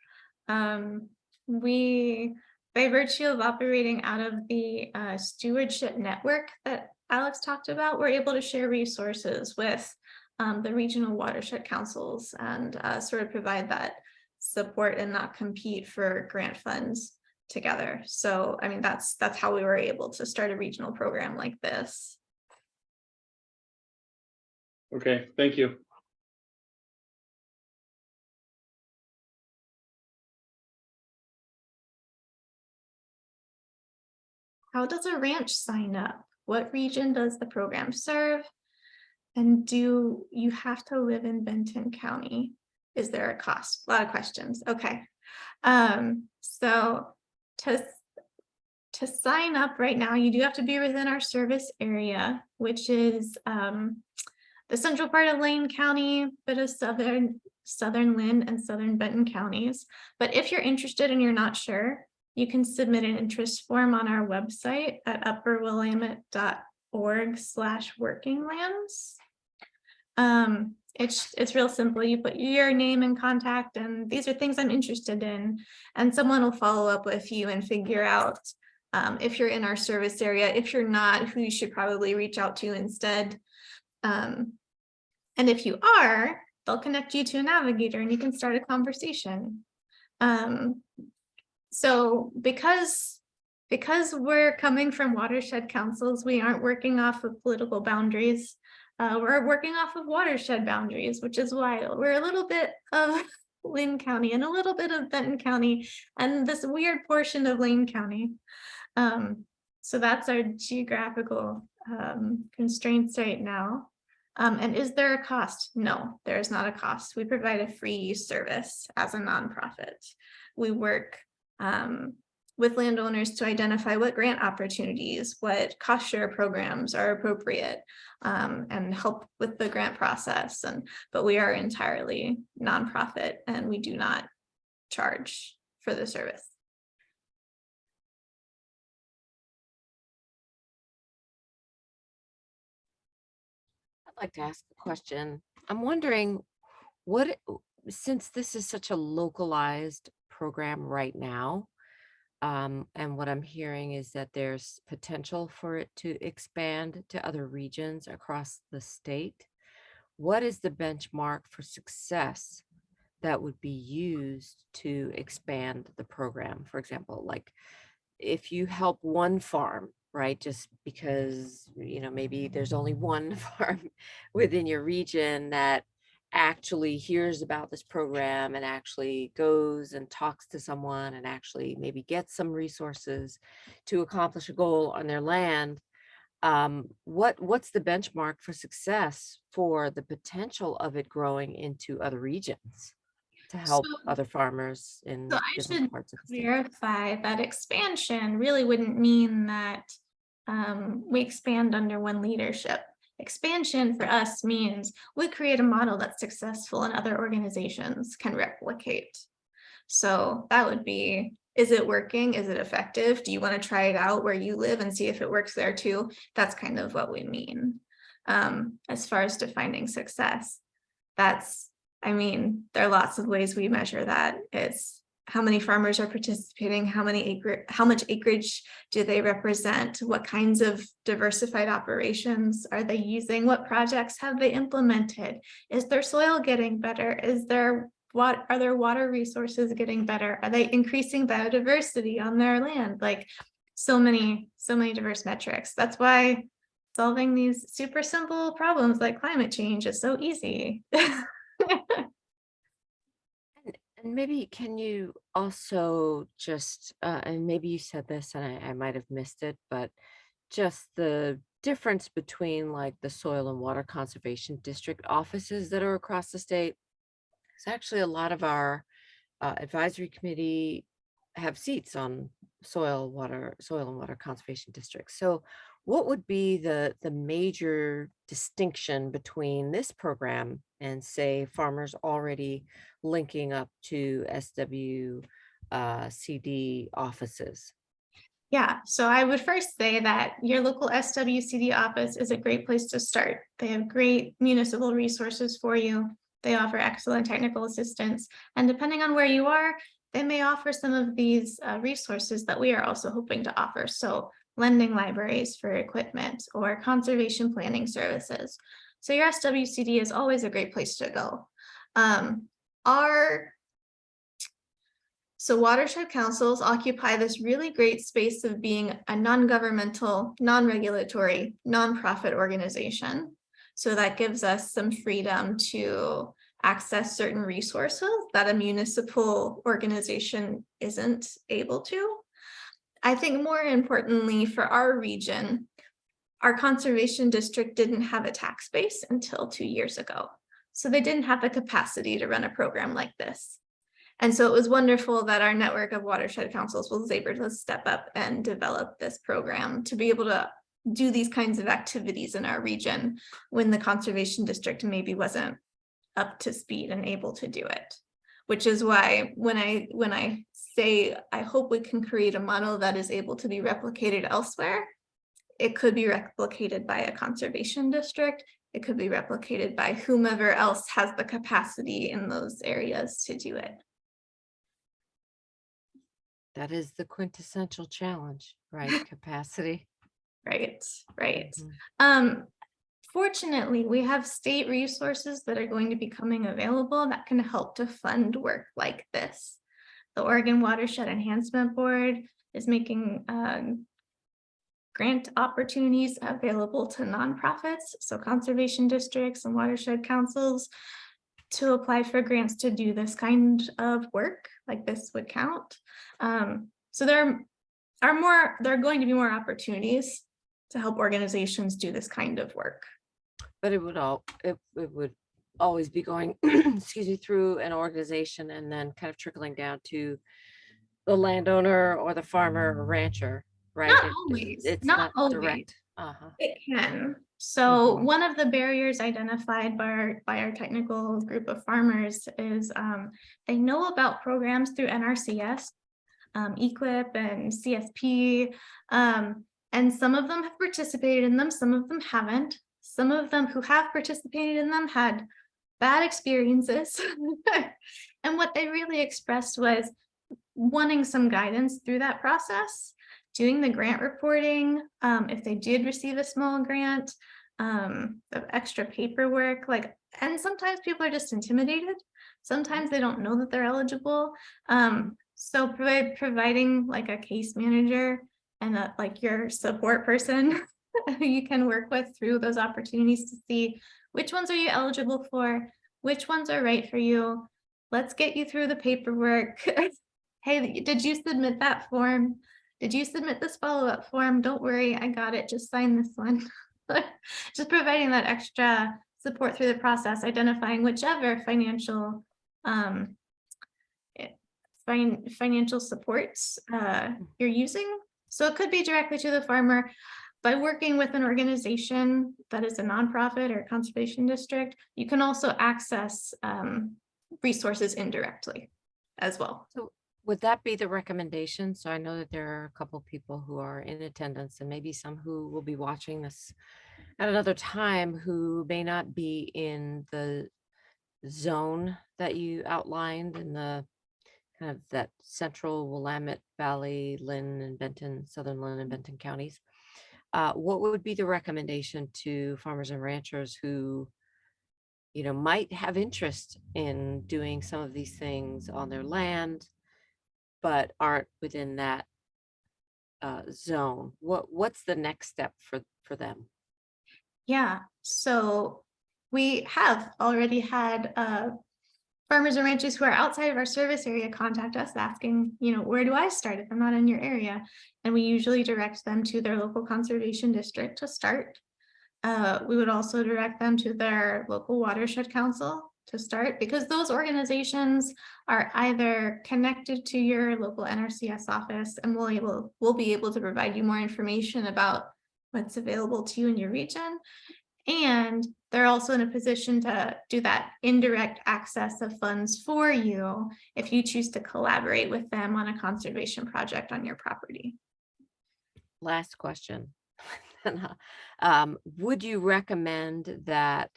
We, by virtue of operating out of the stewardship network that Alex talked about, we're able to share resources with the regional watershed councils and sort of provide that support and not compete for grant funds together. So, I mean, that's how we were able to start a regional program like this. Okay, thank you. How does a ranch sign up? What region does the program serve? And do you have to live in Benton County? Is there a cost? A lot of questions. Okay. So to sign up right now, you do have to be within our service area, which is the central part of Lane County, bit of southern Lynn and southern Benton counties. But if you're interested and you're not sure, you can submit an interest form on our website at upperwillamette.org/workinglands. It's real simple. You put your name and contact, and these are things I'm interested in, and someone will follow up with you and figure out if you're in our service area. If you're not, who you should probably reach out to instead. And if you are, they'll connect you to a navigator and you can start a conversation. So because we're coming from watershed councils, we aren't working off of political boundaries. We're working off of watershed boundaries, which is why we're a little bit of Lynn County and a little bit of Benton County and this weird portion of Lane County. So that's our geographical constraints right now. And is there a cost? No, there is not a cost. We provide a free use service as a nonprofit. We work with landowners to identify what grant opportunities, what cost share programs are appropriate, and help with the grant process. But we are entirely nonprofit and we do not charge for the service. I'd like to ask a question. I'm wondering since this is such a localized program right now, and what I'm hearing is that there's potential for it to expand to other regions across the state. What is the benchmark for success that would be used to expand the program? For example, like if you help one farm, right, just because, you know, maybe there's only one farm within your region that actually hears about this program and actually goes and talks to someone and actually maybe gets some resources to accomplish a goal on their land. What's the benchmark for success for the potential of it growing into other regions to help other farmers in So I different should parts of the state? clarify that expansion really wouldn't mean that we expand under one leadership. Expansion for us means we create a model that's successful and other organizations can replicate. So that would be, is it working? Is it effective? Do you want to try it out where you live and see if it works there too? That's kind of what we mean. As far as defining success, I mean, there are lots of ways we measure that. It's how many farmers are participating, how much acreage do they represent, what kinds of diversified operations are they using, what projects have they implemented, is their soil getting better, are their water resources getting better, are they increasing biodiversity on their land? Like so many diverse metrics. That's why solving these super simple problems like climate change is so easy. And maybe can you also just, and maybe you said this and I might have missed it, but just the difference between like the soil and water conservation district offices that are across the state. It's actually a lot of our advisory committee have seats on soil and water conservation districts. So what would be the major distinction between this program and say farmers already linking up to SWCD offices? Yeah, so I would first say that your local SWCD office is a great place to start. They have great municipal resources for you. They offer excellent technical assistance. And depending on where you are, they may offer some of these resources that we are also hoping to offer. So lending libraries for equipment or conservation planning services. So your SWCD is always a great place to go. So watershed councils occupy this really great space of being a non-governmental, non-regulatory, nonprofit organization. So that gives us some freedom to access certain resources that a municipal organization isn't able to. I think more importantly for our region, our conservation district didn't have a tax base until 2 years ago. So they didn't have the capacity to run a program like this. And so it was wonderful that our network of watershed councils was able to step up and develop this program to be able to do these kinds of activities in our region when the conservation district maybe wasn't up to speed and able to do it. Which is why when I say I hope we can create a model that is able to be replicated elsewhere, it could be replicated by a conservation district. It could be replicated by whomever else has the capacity in those areas to do it. That is the quintessential challenge, right? Capacity. Right. Mhm. Fortunately, we have state resources that are going to be coming available that can help to fund work like this. The Oregon Watershed Enhancement Board is making grant opportunities available to nonprofits, so conservation districts and watershed councils, to apply for grants to do this kind of work, like this would count. So there are going to be more opportunities to help organizations do this kind of work. But it would always be going, excuse me, through an organization and then kind of trickling down to the landowner or the farmer or rancher, right? Not always, It's not not always. direct. Uh-huh. It can. So Mhm. one of the barriers identified by our technical group of farmers is they know about programs through NRCS, EQIP and CSP, and some of them have participated in them, some of them haven't. Some of them who have participated in them had bad experiences. And what they really expressed was wanting some guidance through that process, doing the grant reporting, if they did receive a small grant, the extra paperwork, and sometimes people are just intimidated. Sometimes they don't know that they're eligible. So providing like a case manager and like your support person who you can work with through those opportunities to see which ones are you eligible for, which ones are right for you. Let's get you through the paperwork. Hey, did you submit that form? Did you submit this follow-up form? Don't worry, I got it. Just sign this one. Just providing that extra support through the process, identifying whichever financial financial supports you're using. So it could be directly to the farmer. By working with an organization that is a nonprofit or a conservation district, you can also access resources indirectly as well. So would that be the recommendation? So I know that there are a couple people who are in attendance and maybe some who will be watching this at another time who may not be in the zone that you outlined in the kind of that central Willamette Valley, Lynn and Benton, southern Lynn and Benton counties. What would be the recommendation to farmers and ranchers who, might have interest in doing some of these things on their land, but aren't within that zone? What's the next step for them? Yeah, so we have already had farmers or ranchers who are outside of our service area contact us asking, where do I start if I'm not in your area? And we usually direct them to their local conservation district to start. We would also direct them to their local watershed council to start, because those organizations are either connected to your local NRCS office and will be able to provide you more information about what's available to you in your region. And they're also in a position to do that indirect access of funds for you if you choose to collaborate with them on a conservation project on your property. Last question. Would you recommend that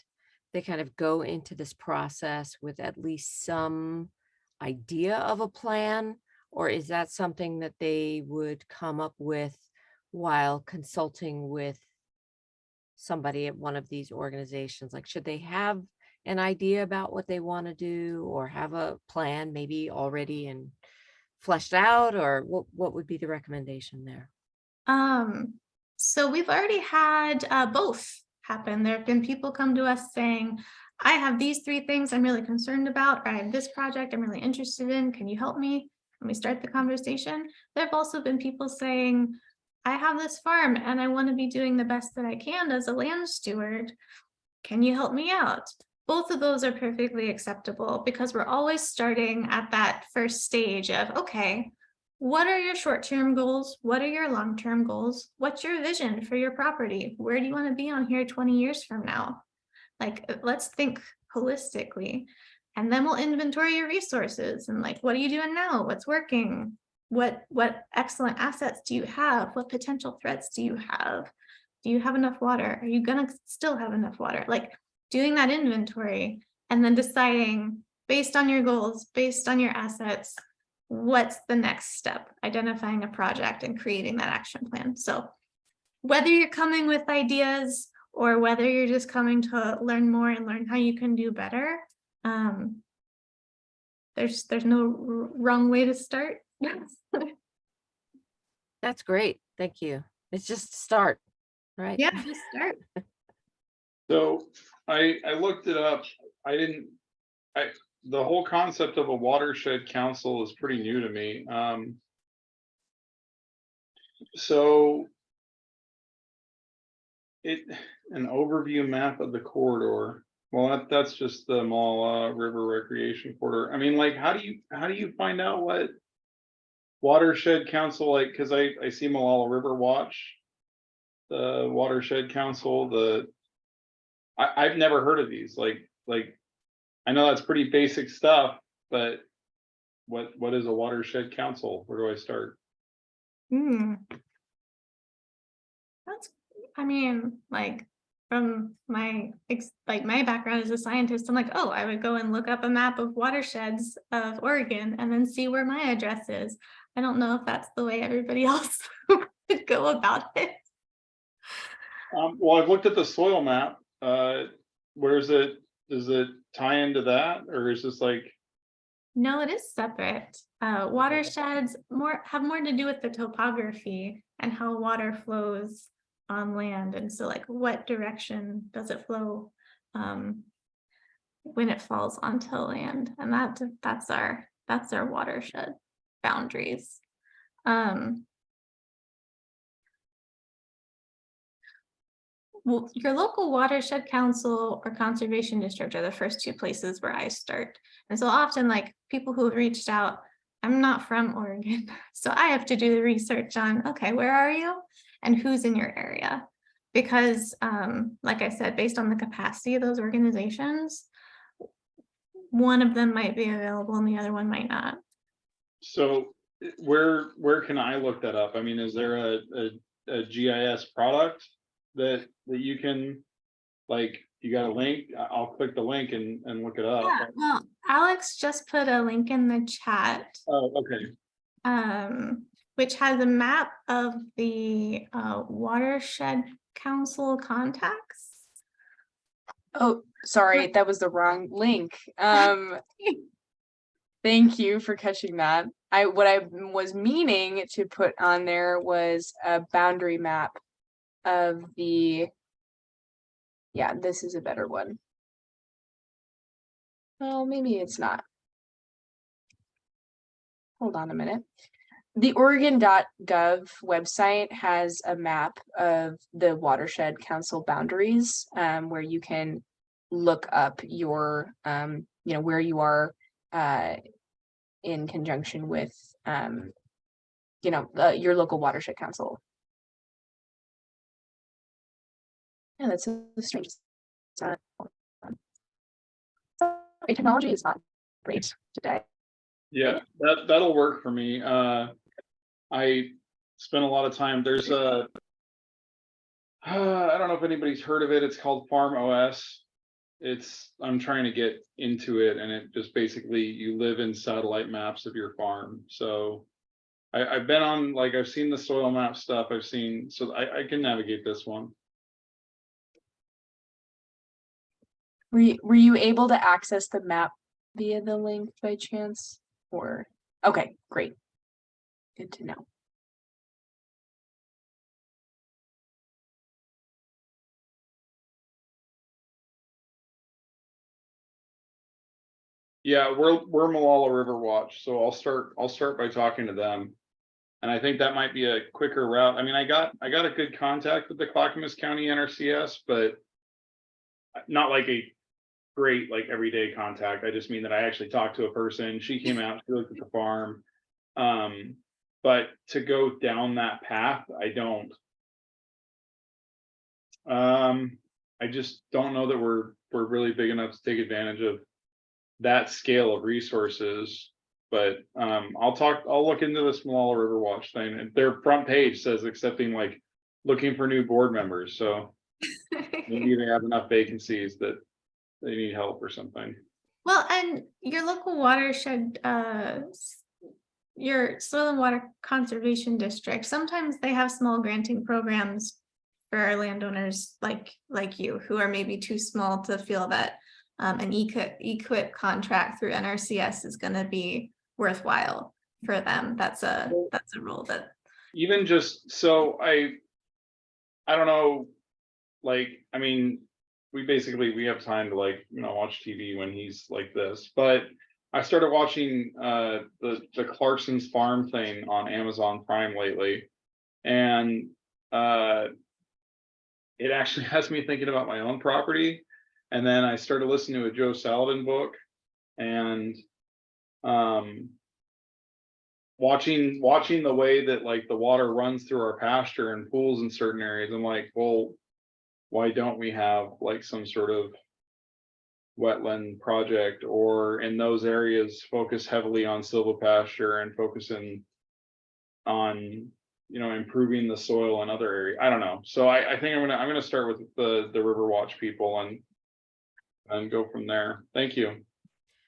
they kind of go into this process with at least some idea of a plan? Or is that something that they would come up with while consulting with somebody at one of these organizations? Like, should they have an idea about what they want to do, or have a plan maybe already and fleshed out, or what would be the recommendation there? So we've already had both happen. There have been people come to us saying, I have these 3 things I'm really concerned about, or I have this project I'm really interested in. Can you help me? And we start the conversation. There have also been people saying, I have this farm and I want to be doing the best that I can as a land steward. Can you help me out? Both of those are perfectly acceptable, because we're always starting at that first stage of, okay, what are your short-term goals? What are your long-term goals? What's your vision for your property? Where do you want to be on here 20 years from now? Like, let's think holistically. And then we'll inventory your resources and like, what are you doing now? What's working? What excellent assets do you have? What potential threats do you have? Do you have enough water? Are you gonna still have enough water? Like, doing that inventory and then deciding based on your goals, based on your assets, what's the next step, identifying a project and creating that action plan. So whether you're coming with ideas or whether you're just coming to learn more and learn how you can do better, there's no wrong way to start. That's great. Thank you. It's just start, right? Yeah, just start. So I looked it up. The whole concept of a watershed council is pretty new to me. So an overview map of the corridor. Well, that's just the Malala River Recreation Corridor. I mean, like, how do you find out what watershed council, like, because I see Malala River Watch, the watershed council, I've never heard of these. Like I know that's pretty basic stuff, but what is a watershed council? Where do I start? That's, I mean, like, from my background as a scientist, I'm like, oh, I would go and look up a map of watersheds of Oregon and then see where my address is. I don't know if that's the way everybody else would go about it. Well, I've looked at the soil map. Where is it? Does it tie into that, or is this like? No, it is separate. Watersheds have more to do with the topography and how water flows on land, and so like what direction does it flow when it falls onto land, and that's our watershed boundaries. Well, your local watershed council or conservation district are the first 2 places where I start. And so often, like, people who have reached out, I'm not from Oregon, so I have to do the research on, okay, where are you and who's in your area? Because like I said, based on the capacity of those organizations, one of them might be available and the other one might not. So where can I look that up? I mean, is there a GIS product that you can, like, you got a link? I'll click the link and look it up. Yeah, well, Alex just put a link in the chat. Oh, okay. Which has a map of the watershed council contacts. Oh, sorry, that was the wrong link. Thank you for catching that. What I was meaning to put on there was a boundary map of the, yeah, this is a better one. Well, maybe it's not. Hold on a minute. The Oregon.gov website has a map of the watershed council boundaries, where you can look up your, where you are in conjunction with, your local watershed council. Yeah, that's a strange. Technology is not great today. Yeah, that'll work for me. I spent a lot of time. There's a I don't know if anybody's heard of it. It's called Farm OS. I'm trying to get into it, and it just basically you live in satellite maps of your farm. So I've been on, like, I've seen the soil map stuff. So I can navigate this one. Were you able to access the map via the link by chance? Or okay, great. Good to know. Yeah, we're Malala River Watch, so I'll start by talking to them. And I think that might be a quicker route. I mean, I got a good contact with the Clackamas County NRCS, but not like a great, like, everyday contact. I just mean that I actually talked to a person. She came out, she looked at the farm. But to go down that path, I just don't know that we're really big enough to take advantage of that scale of resources. But I'll look into this Malala River Watch thing. And their front page says accepting, like, looking for new board members. So maybe they have enough vacancies that they need help or something. Well, and your local watershed, your soil and water conservation district, sometimes they have small granting programs for our landowners like you, who are maybe too small to feel that an equip contract through NRCS is going to be worthwhile for them. That's a role that Even just so I don't know, like, I mean, we have time to, like, watch TV when he's like this, but I started watching the Clarkson's farm thing on Amazon Prime lately, and it actually has me thinking about my own property. And then I started listening to a Joe Saladin book, and watching the way that, like, the water runs through our pasture and pools in certain areas. I'm like, well, why don't we have, like, some sort of wetland project, or in those areas focus heavily on silvopasture and focusing on improving the in other areas. I don't know. So I think I'm gonna start with the River Watch people and go from there. Thank you.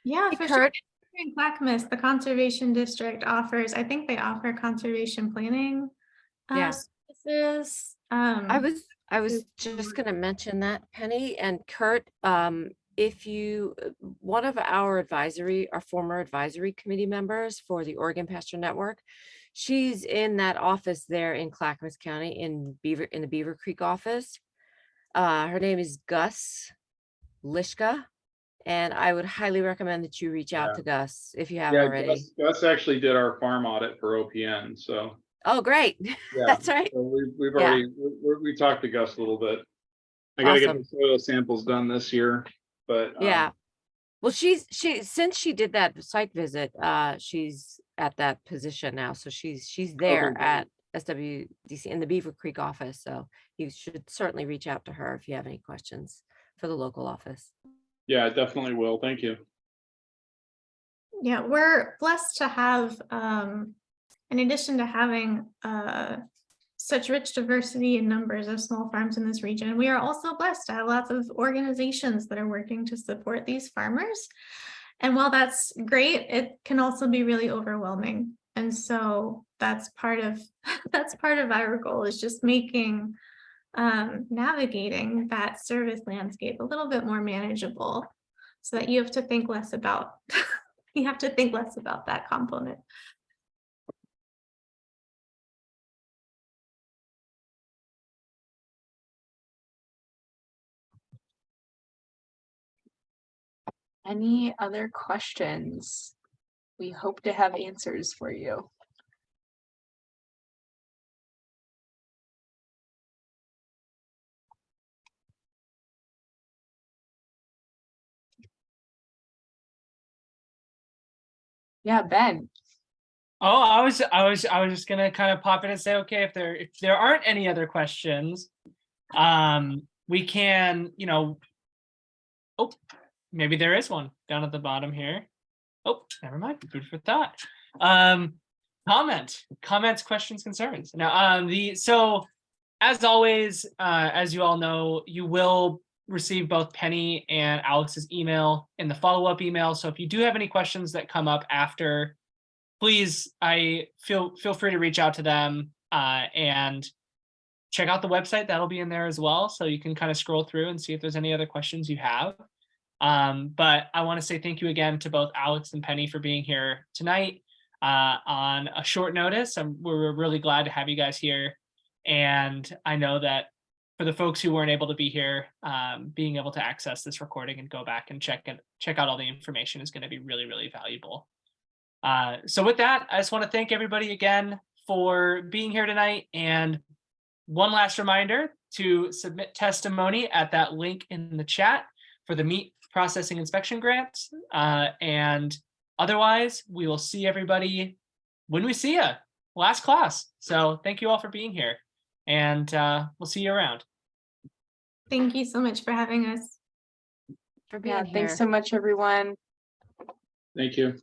yeah, Hey, for sure. Kurt. In Clackamas, the conservation district offers, I think they offer conservation planning Yeah. services. I was is- just going to mention that, Penny and Kurt. If you, one of our former advisory committee members for the Oregon Pasture Network, she's in that office there in Clackamas County in the Beaver Creek office. Her name is Gus Lishka, and I would highly recommend that you reach out Yeah. to Gus if you haven't Yeah, already. Gus actually did our farm audit for OPN. So Oh, great. yeah, That's right. so we've Yeah. already we talked to Gus a little bit. I gotta get Awesome. the soil samples done this year, but Yeah. Well, since she did that site visit, she's at that position now. So she's there okay, at SWDC in the Beaver Creek office. So you should certainly reach out to her if you have any questions for the local office. yeah, definitely will. Thank you. Yeah, we're blessed to have, in addition to having such rich diversity in numbers of small farms in this region, we are also blessed to have lots of organizations that are working to support these farmers. And while that's great, it can also be really overwhelming. And so that's part of our goal, is just making navigating that service landscape a little bit more manageable, so that you have to think less about that component. Any other questions? We hope to have answers for you. Yeah, Ben. Oh, I was just gonna kind of pop in and say, okay, if there aren't any other questions, we can, oh, maybe there is one down at the bottom here. Oh, never mind. Food for thought. Comments, questions, concerns. Now, so as always, as you all know, you will receive both Penny and Alex's email in the follow-up email. So if you do have any questions that come up after, please, I feel free to reach out to them and check out the website. That'll be in there as well. So you can kind of scroll through and see if there's any other questions you have. But I want to say thank you again to both Alex and Penny for being here tonight on a short notice. We're really glad to have you guys here. And I know that for the folks who weren't able to be here, being able to access this recording and go back and check out all the information is going to be really, really valuable. So with that, I just want to thank everybody again for being here tonight. And one last reminder to submit testimony at that link in the chat for the meat processing inspection grants. And otherwise, we will see everybody when we see you, last class. So thank you all for being here, and we'll see you around. Thank you so much for having us. For being Yeah, here. thanks so much, everyone. Thank you.